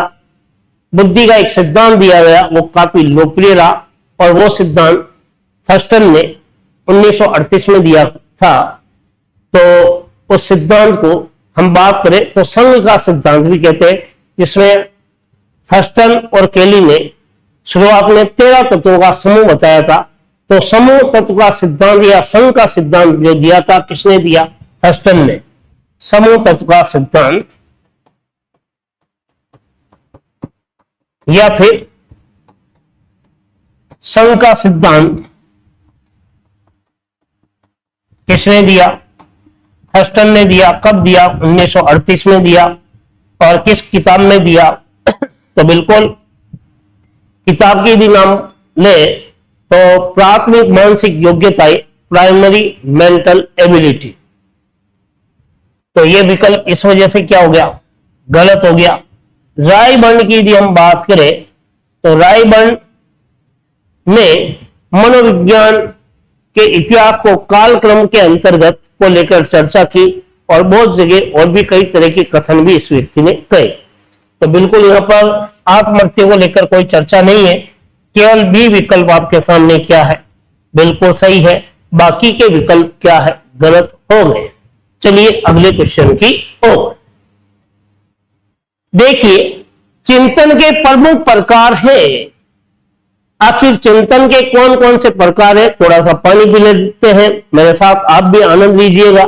बुद्धि का एक सिद्धांत दिया गया, वो काफी लोकप्रिय रहा। और वो सिद्धांत थर्स्टन ने 1938 में दिया था। तो उस सिद्धांत को हम बात करें तो संघ का सिद्धांत भी कहते हैं, जिसमें थर्स्टन और केली ने शुरुआत में 13 तत्वों का समूह बताया था। तो समूह तत्व का सिद्धांत या संघ का सिद्धांत जो दिया था, किसने दिया? थर्स्टन ने। समूह तत्व का सिद्धांत या फिर संघ का सिद्धांत किसने दिया? थर्स्टन ने दिया। कब दिया? 1938 में दिया। और किस किताब में दिया? तो बिल्कुल किताब की यदि नाम ले तो प्राथमिक मानसिक योग्यताएं, प्राइमरी मेंटल एबिलिटी। तो यह विकल्प इस वजह से क्या हो गया? गलत हो गया। रायबर्न की यदि हम बात करें तो रायबर्न ने मनोविज्ञान के इतिहास को कालक्रम के अंतर्गत को लेकर चर्चा की, और बहुत जगह और भी कई तरह के कथन भी इस व्यक्ति ने कहे। तो बिल्कुल यहां पर आत्महत्या को लेकर कोई चर्चा नहीं है। केवल बी विकल्प आपके सामने क्या है? बिल्कुल सही है। बाकी के विकल्प क्या है? गलत हो गए। चलिए अगले क्वेश्चन की ओर। देखिए, चिंतन के प्रमुख प्रकार है। आखिर चिंतन के कौन कौन से प्रकार है? थोड़ा सा पानी पी लेते हैं, मेरे साथ आप भी आनंद लीजिएगा।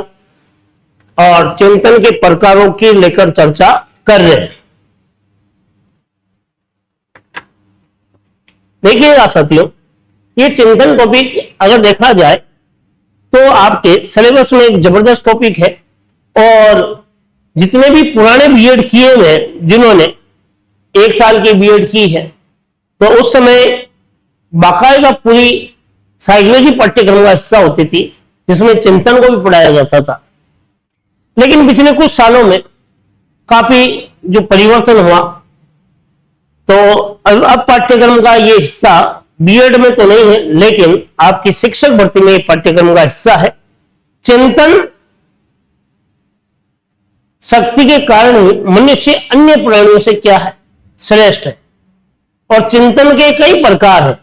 और चिंतन के प्रकारों की लेकर चर्चा कर रहे हैं। देखिएगा साथियों, ये चिंतन टॉपिक अगर देखा जाए तो आपके सिलेबस में एक जबरदस्त टॉपिक है। और जितने भी पुराने बीएड किए हुए, जिन्होंने 1 साल की बीएड की है, तो उस समय बाकायदा पूरी साइकोलॉजी पाठ्यक्रम का हिस्सा होती थी। जिसमें चिंतन को भी पढ़ाया जाता था। लेकिन पिछले कुछ सालों में काफी जो परिवर्तन हुआ, तो अब पाठ्यक्रम का ये हिस्सा बीएड में तो नहीं है, लेकिन आपकी शिक्षक भर्ती में पाठ्यक्रम का हिस्सा है। चिंतन शक्ति के कारण ही मनुष्य अन्य प्राणियों से क्या है, श्रेष्ठ है। और चिंतन के कई प्रकार हैं,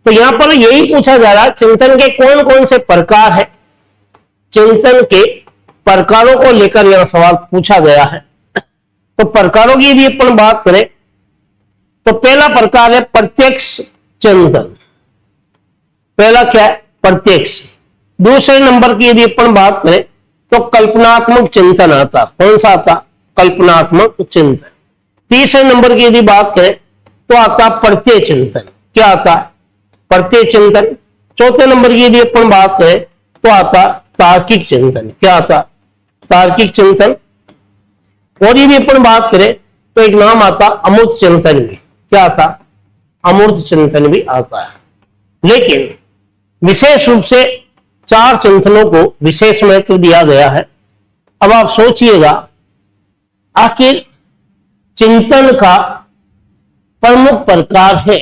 तो यहां पर यही पूछा जा रहा है चिंतन के कौन कौन से प्रकार है। चिंतन के प्रकारों को लेकर यहां सवाल पूछा गया है। तो प्रकारों की यदि अपन बात करें तो पहला प्रकार है प्रत्यक्ष चिंतन। पहला क्या है, प्रत्यक्ष। दूसरे नंबर की यदि अपन बात करें तो कल्पनात्मक चिंतन आता। कौन सा आता, कल्पनात्मक चिंतन। तीसरे नंबर की यदि बात करें तो आता प्रत्यय चिंतन। क्या आता, प्रत्यय चिंतन। चौथे नंबर की यदि अपन बात करें तो आता तार्किक चिंतन। क्या आता, तार्किक चिंतन। और यदि अपन बात करें तो एक नाम आता अमूर्त चिंतन भी। क्या आता, अमूर्त चिंतन भी आता है। लेकिन विशेष रूप से 4 चिंतनों को विशेष महत्व दिया गया है। अब आप सोचिएगा, आखिर चिंतन का प्रमुख प्रकार है।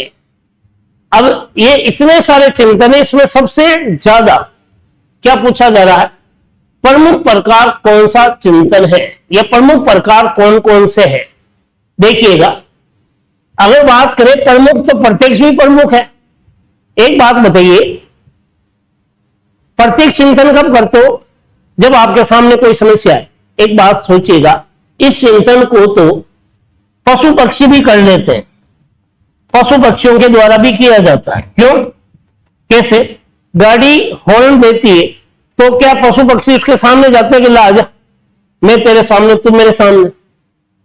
अब ये इतने सारे चिंतन है, इसमें सबसे ज्यादा क्या पूछा जा रहा है, प्रमुख प्रकार कौन सा चिंतन है, या प्रमुख प्रकार कौन कौन से है। देखिएगा, अगर बात करें प्रमुख, तो प्रत्यक्ष भी प्रमुख है। एक बात बताइए, प्रत्यक्ष चिंतन कब करते हो, जब आपके सामने कोई समस्या है। एक बात सोचिएगा, इस चिंतन को तो पशु पक्षी भी कर लेते हैं, पशु पक्षियों के द्वारा भी किया जाता है। क्यों, कैसे, गाड़ी हॉर्न देती है तो क्या पशु पक्षी उसके सामने जाते हैं कि ला आजा, मैं तेरे सामने, तू मेरे सामने।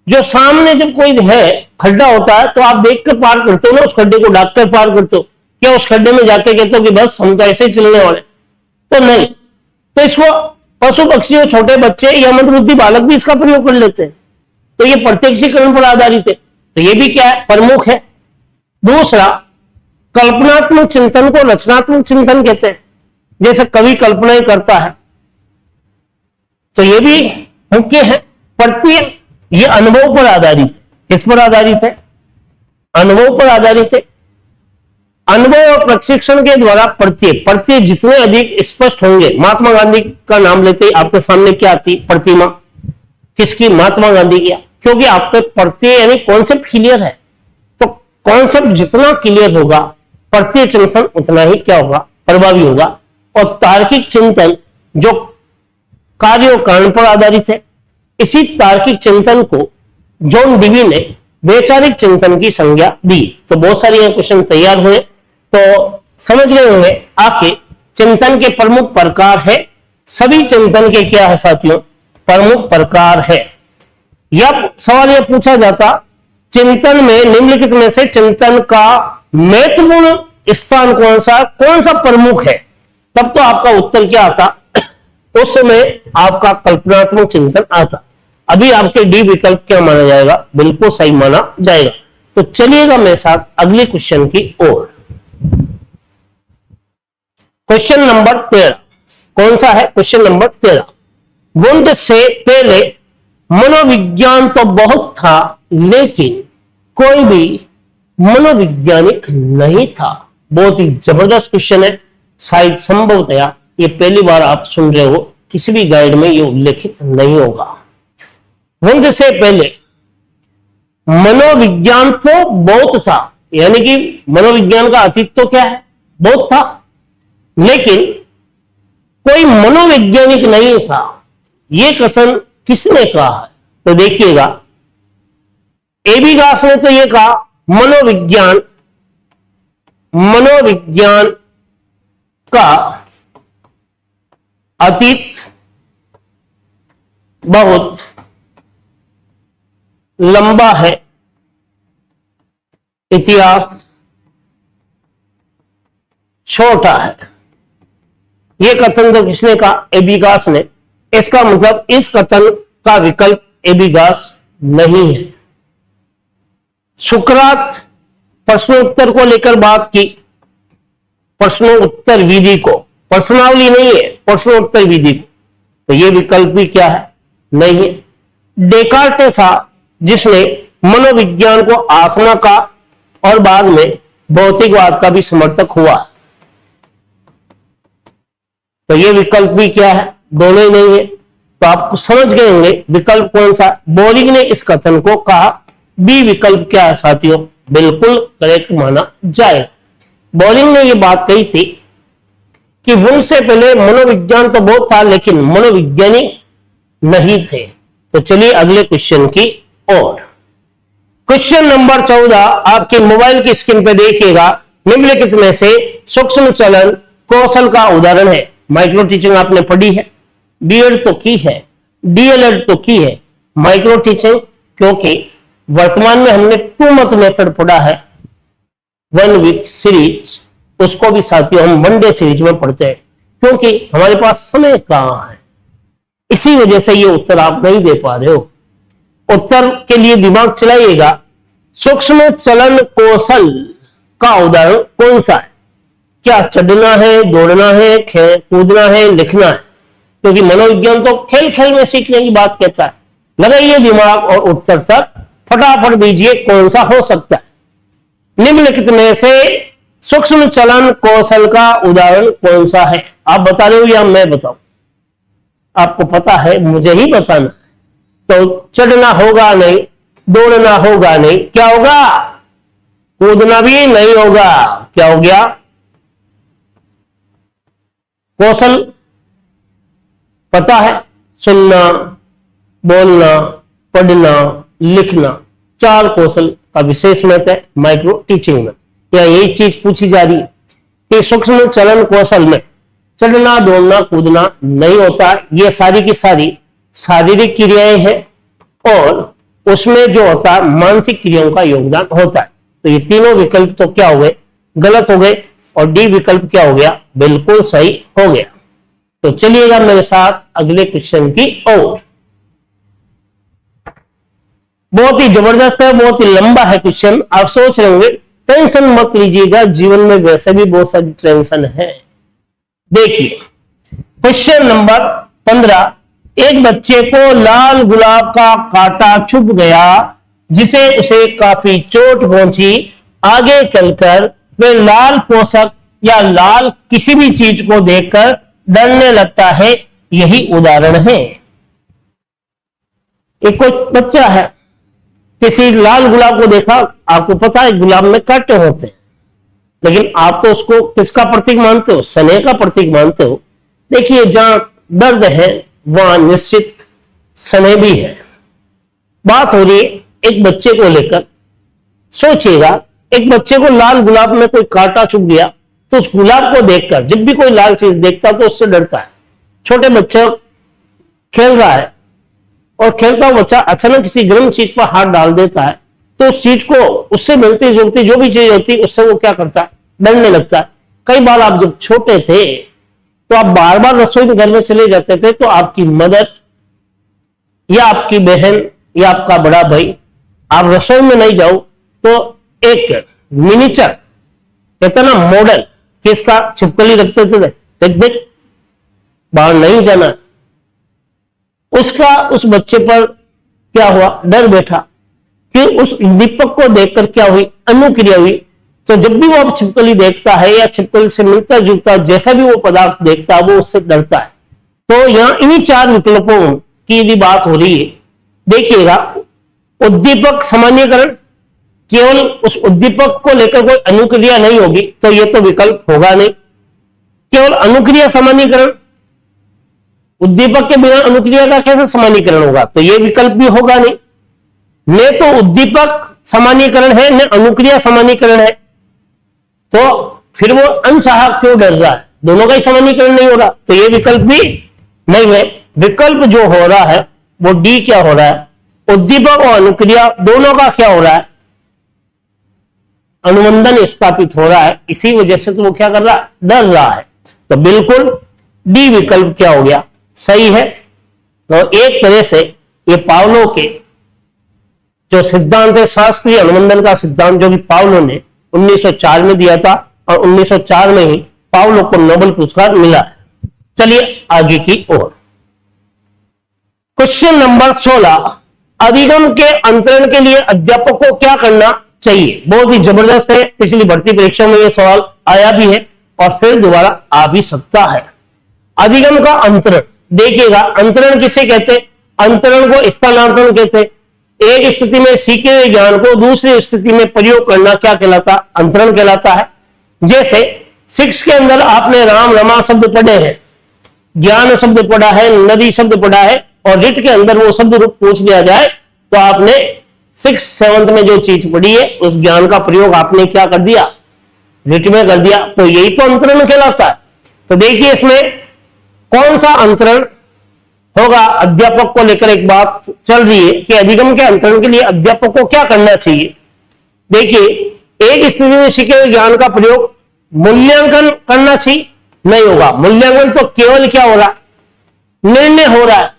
जो सामने जब कोई है, खड्डा होता है, तो आप देख कर पार करते हो ना, उस खड्डे को ढाक कर पार करते हो। क्या उस खड्डे में जाके कहते हो कि बस हम तो ऐसे ही चलने वाले, तो नहीं। तो इसको पशु पक्षी, छोटे बच्चे या मंदबुद्धि बालक भी इसका प्रयोग कर लेते हैं। तो ये प्रत्यक्षीकरण पर आधारित है, तो ये भी क्या है, प्रमुख है। दूसरा, कल्पनात्मक चिंतन को रचनात्मक चिंतन कहते हैं। जैसे कवि कल्पनाएं करता है, तो ये भी मुख्य है। प्रत्येक ये अनुभव पर आधारित है। किस पर आधारित है, अनुभव पर आधारित है। अनुभव और प्रशिक्षण के द्वारा प्रत्यय जितने अधिक स्पष्ट होंगे। महात्मा गांधी का नाम लेते ही आपके सामने क्या आती, प्रतिमा। किसकी, महात्मा गांधी की। क्योंकि आपके प्रत्यय यानी कॉन्सेप्ट क्लियर है। तो कॉन्सेप्ट जितना क्लियर होगा, प्रत्यय चिंतन उतना ही क्या होगा, प्रभावी होगा। और तार्किक चिंतन जो कार्य और कारण पर आधारित है। इसी तार्किक चिंतन को जॉन डीवी ने वैचारिक चिंतन की संज्ञा दी। तो बहुत सारे यहाँ क्वेश्चन तैयार हुए, तो समझ गए होंगे आपके चिंतन के प्रमुख प्रकार है। सभी चिंतन के क्या है साथियों, प्रमुख प्रकार है। यह सवाल यह पूछा जाता, चिंतन में निम्नलिखित में से चिंतन का महत्वपूर्ण स्थान कौन सा प्रमुख है, तब तो आपका उत्तर क्या आता, उस समय आपका कल्पनात्मक चिंतन आता। अभी आपके डी विकल्प क्या माना जाएगा, बिल्कुल सही माना जाएगा। तो चलिएगा मेरे साथ अगले क्वेश्चन की ओर। क्वेश्चन नंबर 13 कौन सा है, क्वेश्चन नंबर 13। वुंड से पहले मनोविज्ञान तो बहुत था, लेकिन कोई भी मनोवैज्ञानिक नहीं था। बहुत ही जबरदस्त क्वेश्चन है। शायद संभवतया ये पहली बार आप सुन रहे हो, किसी भी गाइड में ये उल्लेखित नहीं होगा। वुंड से पहले मनोविज्ञान तो बहुत था, यानी कि मनोविज्ञान का अतीत तो क्या है, बहुत था, लेकिन कोई मनोवैज्ञानिक नहीं था। यह कथन किसने कहा है, तो देखिएगा, एबिगास ने तो यह कहा मनोविज्ञान का अतीत बहुत लंबा है, इतिहास छोटा है। यह कथन तो किसने कहा, एबिगास ने। इसका मतलब इस कथन का विकल्प एबिगास नहीं है। सुकरात प्रश्नोत्तर को लेकर बात की, प्रश्नोत्तर विधि को, प्रश्नावली नहीं है, प्रश्नोत्तर विधि को, तो ये विकल्प भी क्या है, नहीं है। डेकार्टे था जिसने मनोविज्ञान को आत्मा का और बाद में भौतिकवाद का भी समर्थक हुआ, तो ये विकल्प भी क्या है, दोनों ही नहीं है। तो आप समझ गए होंगे विकल्प कौन सा। बोरिंग ने इस कथन को कहा, बी विकल्प क्या है साथियों, बिल्कुल करेक्ट माना जाए। बोरिंग ने यह बात कही थी कि वुंश से पहले मनोविज्ञान तो बहुत था लेकिन मनोविज्ञानी नहीं थे। तो चलिए अगले क्वेश्चन की ओर। क्वेश्चन नंबर 14 आपके मोबाइल की स्क्रीन पे देखिएगा। निम्नलिखित में से सूक्ष्म चलन कौशल का उदाहरण है। माइक्रो टीचिंग आपने पढ़ी है, बीएड तो की है, डीएलएड तो की है। माइक्रो टीचिंग क्योंकि वर्तमान में हमने 2 मंथ मेथड पढ़ा है, 1 वीक सीरीज, उसको भी साथियों हम 1 डे सीरीज में पढ़ते हैं क्योंकि हमारे पास समय कहां है। इसी वजह से ये उत्तर आप नहीं दे पा रहे हो। उत्तर के लिए दिमाग चलाइएगा। सूक्ष्म चलन कौशल का उदाहरण कौन सा है? क्या चढ़ना है, दौड़ना है, कूदना है, लिखना है? क्योंकि मनोविज्ञान तो खेल खेल में सीखने की बात कहता है। लगाइए दिमाग और उत्तर तक फटाफट दीजिए कौन सा हो सकता है। निम्नलिखित में से सूक्ष्म चलन कौशल का उदाहरण कौन सा है? आप बता रहे हो या मैं बताऊं? आपको पता है, मुझे ही बताना। तो चढ़ना होगा नहीं, दौड़ना होगा नहीं, क्या होगा? कूदना भी नहीं होगा। क्या हो गया? कौशल पता है, सुनना, बोलना, पढ़ना, लिखना, 4 कौशल का विशेष महत्व है माइक्रो टीचिंग में। या यही चीज पूछी जा रही है कि सूक्ष्म चलन कौशल में चढ़ना, दौड़ना, कूदना नहीं होता। ये सारी की सारी शारीरिक क्रियाएं हैं और उसमें जो होता है मानसिक क्रियाओं का योगदान होता है। तो ये तीनों विकल्प तो क्या हो गए? गलत हो गए। और डी विकल्प क्या हो गया? बिल्कुल सही हो गया। तो चलिएगा मेरे साथ अगले क्वेश्चन की ओर। बहुत ही जबरदस्त है, बहुत ही लंबा है क्वेश्चन। आप सोच रहे होंगे टेंशन मत लीजिएगा, जीवन में वैसे भी बहुत सारी टेंशन है। देखिए क्वेश्चन नंबर 15। एक बच्चे को लाल गुलाब का कांटा चुभ गया जिसे उसे काफी चोट पहुंची। आगे चलकर वे लाल पोशाक या लाल किसी भी चीज को देखकर डरने लगता है। यही उदाहरण है। एक कोई बच्चा है, किसी लाल गुलाब को देखा, आपको पता है गुलाब में कांटे होते हैं, लेकिन आप तो उसको किसका प्रतीक मानते हो? स्नेह का प्रतीक मानते हो। देखिए जहां दर्द है वहां निश्चित स्नेह भी है। बात हो रही है एक बच्चे को लेकर। सोचिएगा एक बच्चे को लाल गुलाब में कोई कांटा चुभ गया तो उस गुलाब को देखकर जब भी कोई लाल चीज देखता तो उससे डरता है। छोटे बच्चे खेल रहा है और खेलता हुआ बच्चा अचानक किसी गर्म चीज पर हाथ डाल देता है तो उस चीज को, उससे मिलती जुलती जो भी चीज होती है उससे वो क्या करता है? डरने लगता है। कई बार आप जब छोटे थे तो आप बार बार रसोई घर में चले जाते थे तो आपकी मदर या आपकी बहन या आपका बड़ा भाई, आप रसोई में नहीं जाओ तो एक मिनिचर कहते ना मॉडल, किसका? छिपकली रखते थे, देख देख बाहर नहीं जाना। उसका उस बच्चे पर क्या हुआ? डर बैठा। फिर उस दीपक को देखकर क्या हुई? अनुक्रिया हुई। तो जब भी वो अब छिपकली देखता है या छिपकली से मिलता जुलता जैसा भी वो पदार्थ देखता है वो उससे डरता है। तो यहां इन्हीं 4 विकल्पों की भी बात हो रही है। देखिएगा उद्दीपक सामान्यकरण, केवल उस उद्दीपक को लेकर कोई अनुक्रिया नहीं होगी तो ये तो विकल्प होगा नहीं। केवल अनुक्रिया सामान्यकरण, उद्दीपक के बिना अनुक्रिया का कैसे सामान्यकरण होगा? तो ये विकल्प भी होगा नहीं। न तो उद्दीपक सामान्यकरण है न अनुक्रिया सामान्यकरण है, तो फिर वो अनचाहा क्यों डर रहा है? दोनों का ही सामान्यकरण नहीं हो रहा, तो ये विकल्प भी नहीं है। विकल्प जो हो रहा है वो डी क्या हो रहा है? उद्दीपक और अनुक्रिया दोनों का क्या हो रहा है? अनुबंधन स्थापित हो रहा है। इसी वजह से तो वो क्या कर रहा है? डर रहा है। तो बिल्कुल डी विकल्प क्या हो गया? सही है। तो एक तरह से ये पावलो के जो सिद्धांत है, शास्त्रीय अनुबंधन का सिद्धांत, जो कि पावलो ने 1904 में दिया था और 1904 में ही पावलोव को नोबेल पुरस्कार मिला है। चलिए आगे की ओर। क्वेश्चन नंबर 16, अधिगम के अंतरण के लिए अध्यापक को क्या करना चाहिए? बहुत ही जबरदस्त है, पिछली भर्ती परीक्षा में यह सवाल आया भी है और फिर दोबारा आ भी सकता है। अधिगम का अंतरण देखिएगा, अंतरण किसे कहते हैं? अंतरण को स्थानांतरण कहते हैं। एक स्थिति में सीखे हुए ज्ञान को दूसरी स्थिति में प्रयोग करना क्या कहलाता? अंतरण कहलाता है। जैसे 6 के अंदर आपने राम रमा शब्द पढ़े हैं, ज्ञान शब्द पढ़ा है, नदी शब्द पढ़ा है, और रिट के अंदर वो शब्द रूप पूछ लिया जाए तो आपने 6th 7th में जो चीज पढ़ी है उस ज्ञान का प्रयोग आपने क्या कर दिया? रिट में कर दिया। तो यही तो अंतरण कहलाता है। तो देखिए इसमें कौन सा अंतरण होगा? अध्यापक को लेकर एक बात चल रही है कि अधिगम के अंतरण के लिए अध्यापक को क्या करना चाहिए। देखिए, एक स्थिति में सीखे हुए ज्ञान का प्रयोग मूल्यांकन करना चाहिए? नहीं होगा। मूल्यांकन तो केवल क्या हो रहा? निर्णय हो रहा है।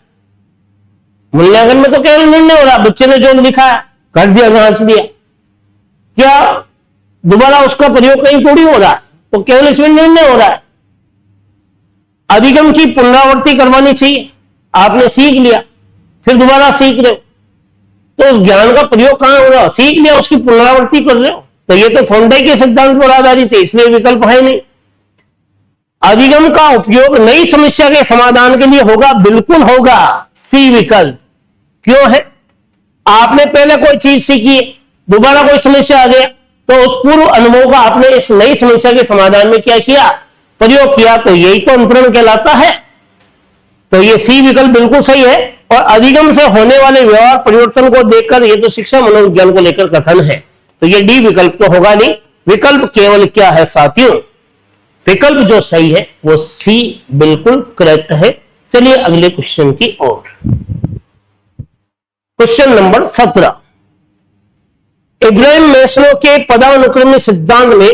मूल्यांकन में तो केवल निर्णय हो रहा है, बच्चे ने जो लिखा है कर दिया, जांच दिया, क्या दोबारा उसका प्रयोग कहीं थोड़ी हो रहा है? तो केवल इसमें निर्णय हो रहा है। अधिगम की पुनरावृत्ति करवानी चाहिए। आपने सीख लिया, फिर दोबारा सीख रहे हो, तो उस ज्ञान का प्रयोग कहां हो रहा है? सीख लिया, उसकी पुनरावृत्ति कर रहे हो। तो ये तो थॉर्नडाइक के सिद्धांत पर आधारित है, इसलिए विकल्प है नहीं। अधिगम का उपयोग नई समस्या के समाधान के लिए होगा? बिल्कुल होगा, सी विकल्प। क्यों है? आपने पहले कोई चीज सीखी, दोबारा कोई समस्या आ गया, तो उस पूर्व अनुभव का आपने इस नई समस्या के समाधान में क्या किया? प्रयोग किया। तो यही तो अंतरण कहलाता है। तो ये सी विकल्प बिल्कुल सही है। और अधिगम से होने वाले व्यवहार परिवर्तन को देखकर ये तो शिक्षा मनोविज्ञान को लेकर कथन है, तो ये डी विकल्प तो होगा नहीं। विकल्प केवल क्या है साथियों? विकल्प जो सही है वो सी बिल्कुल करेक्ट है। चलिए अगले क्वेश्चन की ओर। क्वेश्चन नंबर 17, इब्राहिम मैस्लो के पदानुक्रमिक सिद्धांत में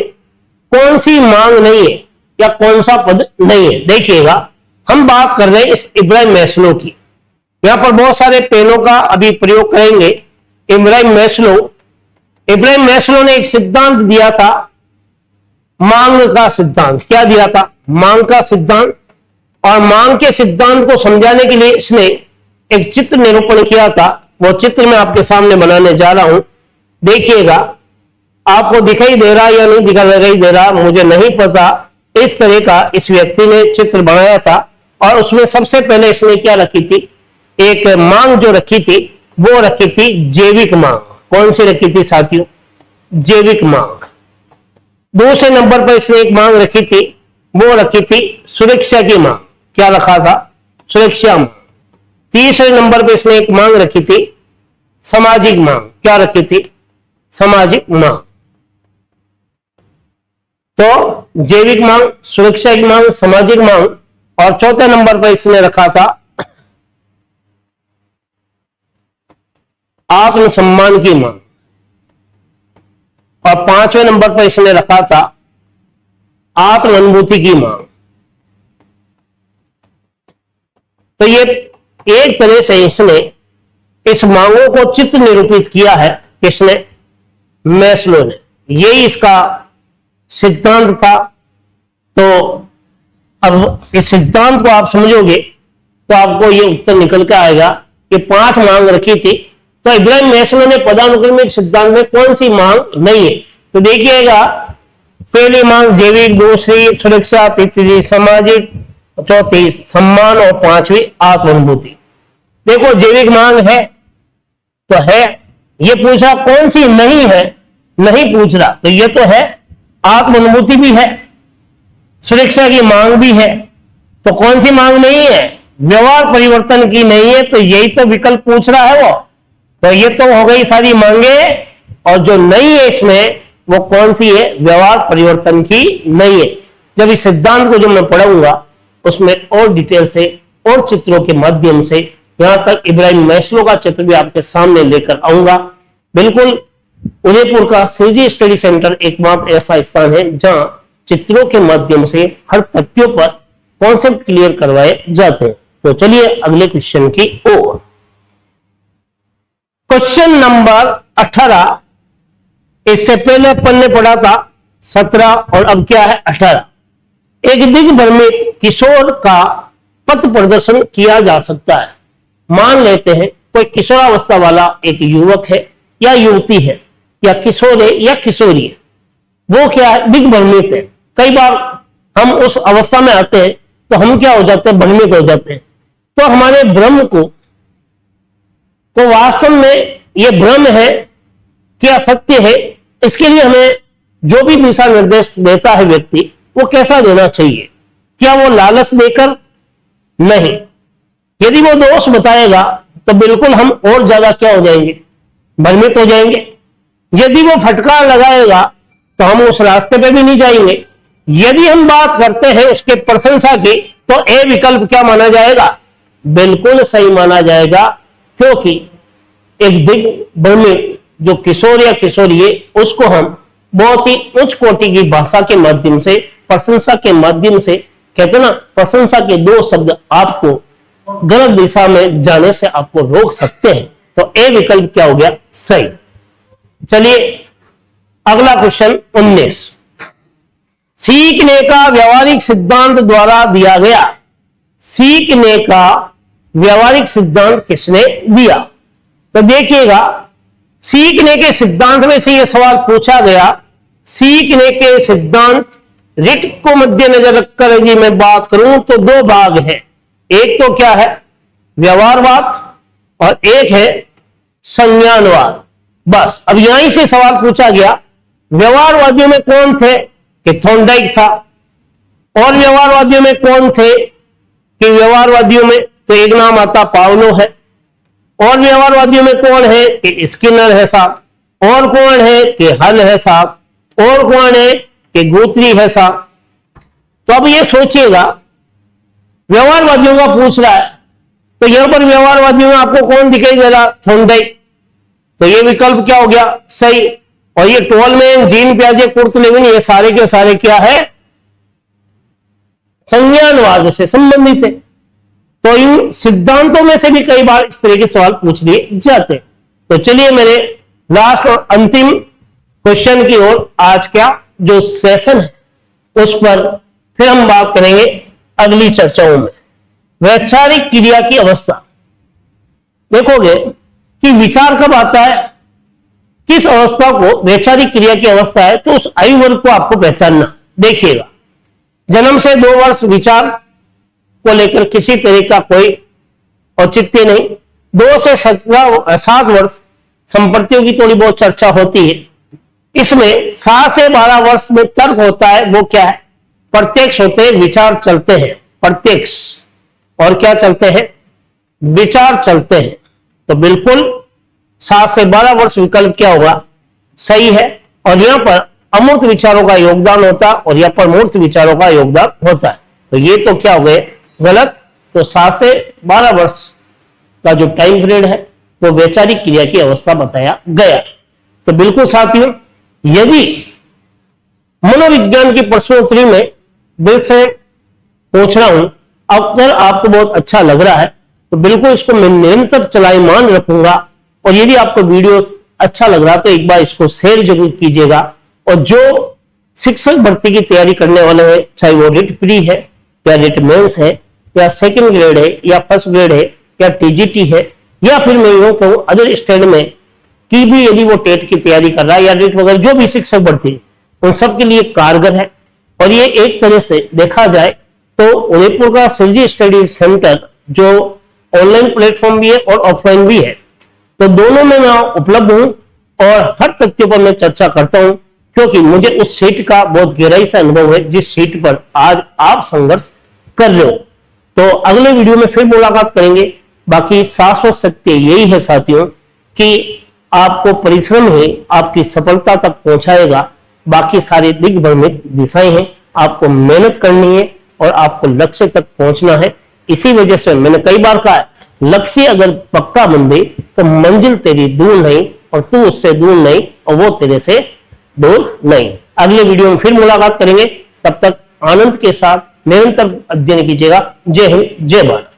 कौन सी मांग नहीं है या कौन सा पद नहीं है? देखिएगा, हम बात कर रहे हैं इस इब्राहिम मैस्लो की। यहां पर बहुत सारे पेनों का अभी प्रयोग करेंगे। इब्राहिम मैस्लो ने एक सिद्धांत दिया था, मांग का सिद्धांत। क्या दिया था? मांग का सिद्धांत। और मांग के सिद्धांत को समझाने के लिए इसने एक चित्र निरूपण किया था। वो चित्र मैं आपके सामने बनाने जा रहा हूं। देखिएगा, आपको दिखाई दे रहा या नहीं दिखाई दे रहा मुझे नहीं पता। इस तरह का इस व्यक्ति ने चित्र बनाया था और उसमें सबसे पहले इसने क्या रखी थी? एक मांग जो रखी थी वो रखी थी जैविक मांग। कौन सी रखी थी साथियों? जैविक मांग। दूसरे नंबर पर इसने एक मांग रखी थी, वो रखी थी सुरक्षा की मांग। क्या रखा था? सुरक्षा मांग। तीसरे नंबर पर इसने एक मांग रखी थी सामाजिक मांग। क्या रखी थी? सामाजिक मांग। तो जैविक मांग, सुरक्षा की मांग, सामाजिक मांग, और चौथे नंबर पर इसने रखा था आत्मसम्मान की मांग, और पांचवें नंबर पर इसने रखा था आत्म अनुभूति की मांग। तो ये एक तरह से इसने इस मांगों को चित्र निरूपित किया है। किसने? मैस्लो ने। यही इसका सिद्धांत था। तो अब इस सिद्धांत को आप समझोगे तो आपको ये उत्तर निकल के आएगा कि 5 मांग रखी थी। तो इब्राहिम मैस्लो ने पदानुक्रमिक सिद्धांत में कौन सी मांग नहीं है? तो देखिएगा, पहली मांग जैविक, दूसरी सुरक्षा, तीसरी सामाजिक, चौथी सम्मान, और पांचवी आत्मानुभूति। देखो, जैविक मांग है तो है। ये पूछा कौन सी नहीं है? नहीं पूछ रहा। तो ये तो है, आत्मानुभूति भी है, सुरक्षा की मांग भी है। तो कौन सी मांग नहीं है? व्यवहार परिवर्तन की नहीं है। तो यही तो विकल्प पूछ रहा है वो। तो ये तो हो गई सारी मांगे, और जो नहीं है इसमें वो कौन सी है? व्यवहार परिवर्तन की नहीं है। जब इस सिद्धांत को जो मैं पढ़ाऊंगा उसमें और डिटेल से और चित्रों के माध्यम से, यहां तक इब्राहिम मैस्लो का चित्र भी आपके सामने लेकर आऊंगा। बिल्कुल उदयपुर का सीजी स्टडी सेंटर एकमात्र ऐसा स्थान है जहां चित्रों के माध्यम से हर तथ्यों पर कॉन्सेप्ट क्लियर करवाए जाते हैं। तो चलिए अगले क्वेश्चन की ओर। Question number 18। इससे पहले अपन ने पढ़ा था 17 और अब क्या है? 18। एक दिग्भ्रमित किशोर का पथ प्रदर्शन किया जा सकता है। मान लेते हैं कोई किशोरावस्था वाला एक युवक है या युवती है या किशोर है या किशोरी है, वो क्या है, दिग्भ्रमित है। कई बार हम उस अवस्था में आते हैं तो हम क्या हो जाते हैं, भ्रमित हो जाते हैं। तो हमारे भ्रम को वास्तव में ये भ्रम है क्या सत्य है, इसके लिए हमें जो भी दिशा निर्देश देता है व्यक्ति, वो कैसा देना चाहिए? क्या वो लालच देकर? नहीं। यदि वो दोष बताएगा तो बिल्कुल हम और ज्यादा क्या हो जाएंगे, भ्रमित हो जाएंगे। यदि वो फटकार लगाएगा तो हम उस रास्ते पे भी नहीं जाएंगे। यदि हम बात करते हैं उसके प्रशंसा की तो ए विकल्प क्या माना जाएगा, बिल्कुल सही माना जाएगा, क्योंकि एक दिग्भ्रमित जो किशोर या किशोरी है उसको हम बहुत ही उच्च कोटि की भाषा के माध्यम से, प्रशंसा के माध्यम से, कहते ना प्रशंसा के दो शब्द आपको गलत दिशा में जाने से आपको रोक सकते हैं। तो ए विकल्प क्या हो गया, सही। चलिए अगला क्वेश्चन 19, सीखने का व्यवहारिक सिद्धांत द्वारा दिया गया। सीखने का व्यवहारिक सिद्धांत किसने दिया? तो देखिएगा, सीखने के सिद्धांत में से यह सवाल पूछा गया। सीखने के सिद्धांत रिट को मद्देनजर रखकर यदि मैं बात करूं तो दो भाग हैं। एक तो क्या है, व्यवहारवाद, और एक है संज्ञानवाद। बस अब यहीं से सवाल पूछा गया, व्यवहारवादियों में कौन थे कि थॉर्नडाइक था, और व्यवहारवादियों में कौन थे कि व्यवहारवादियों में तो एक नाम आता पावलो है, और व्यवहारवादियों में कौन है कि स्किनर है साहब, और कौन है कि हल है साहब, और कौन है कि गुथरी है साहब। तो अब ये सोचिएगा, व्यवहारवादियों का पूछ रहा है तो यहां पर व्यवहारवादियों में आपको कौन दिखाई दे रहा, थॉर्नडाइक। तो ये विकल्प क्या हो गया, सही। और ये टोलमैन, जीन पियाजे, कुर्ट लेविन, ये सारे के सारे क्या है, संज्ञानवाद से संबंधित है। तो इन सिद्धांतों में से भी कई बार इस तरह के सवाल पूछ लिए जाते। तो चलिए मेरे लास्ट और अंतिम क्वेश्चन की ओर आज क्या जो सेशन है उस पर फिर हम बात करेंगे अगली चर्चाओं में। वैचारिक क्रिया की अवस्था, देखोगे कि विचार कब आता है, किस अवस्था को वैचारिक क्रिया की अवस्था है, तो उस आयु वर्ग को आपको पहचानना। देखिएगा, जन्म से 2 वर्ष विचार को लेकर किसी तरह का कोई औचित्य नहीं। 2 से 7 वर्ष संपत्तियों की थोड़ी बहुत चर्चा होती है। इसमें 7 से 12 वर्ष में तर्क होता है, वो क्या है, प्रत्यक्ष होते हैं, विचार चलते हैं, प्रत्यक्ष, और क्या चलते हैं, विचार चलते हैं। तो बिल्कुल 7 से 12 वर्ष विकल्प क्या होगा, सही है। और यहां पर अमूर्त विचारों का योगदान होता है और यहां पर मूर्त विचारों का योगदान होता है। तो ये तो क्या हो गए, गलत। तो 7 से 12 वर्ष का जो टाइम पीरियड है वो वैचारिक क्रिया की अवस्था बताया गया। तो बिल्कुल साथियों, यदि मनोविज्ञान की प्रश्नोत्तरी में दिल से पूछ रहा हूं, अगर आपको बहुत अच्छा लग रहा है तो बिल्कुल इसको मैं निरंतर चलायमान रखूंगा। और यदि आपको वीडियो अच्छा लग रहा तो एक बार इसको शेयर जरूर कीजिएगा। और जो शिक्षक भर्ती की तैयारी करने वाले हैं, चाहे वो रिट प्री है या रिट मेंस है या सेकंड ग्रेड है या फर्स्ट ग्रेड है या टीजीटी है, या फिर मैं यूं कहूं अदर स्टेट में की भी यदि वो टेट की तैयारी कर रहा है या रिट वगैरह जो भी शिक्षक भर्ती, उन सबके लिए कारगर है। और ये एक तरह से देखा जाए तो उदयपुर का सिरजी स्टडी सेंटर जो ऑनलाइन प्लेटफॉर्म भी है और ऑफलाइन भी है, तो दोनों में मैं उपलब्ध हूं और हर तथ्यों पर मैं चर्चा करता हूं, क्योंकि मुझे उस सीट का बहुत गहराई से अनुभव है जिस सीट पर आज आप संघर्ष कर रहे हो। तो अगले वीडियो में फिर मुलाकात करेंगे। बाकी शाश्वत सत्य यही है साथियों कि आपको परिश्रम ही आपकी सफलता तक पहुंचाएगा। बाकी सारी दिग्भ्रमित दिशाएं हैं, आपको मेहनत करनी है और आपको लक्ष्य तक पहुंचना है। इसी वजह से मैंने कई बार कहा है, लक्ष्य अगर पक्का बन गई तो मंजिल तेरी दूर नहीं और तू उससे दूर नहीं और वो तेरे से दूर नहीं। अगले वीडियो में फिर मुलाकात करेंगे, तब तक आनंद के साथ निरंतर अध्ययन कीजिएगा। जय हिंद, जय भारत।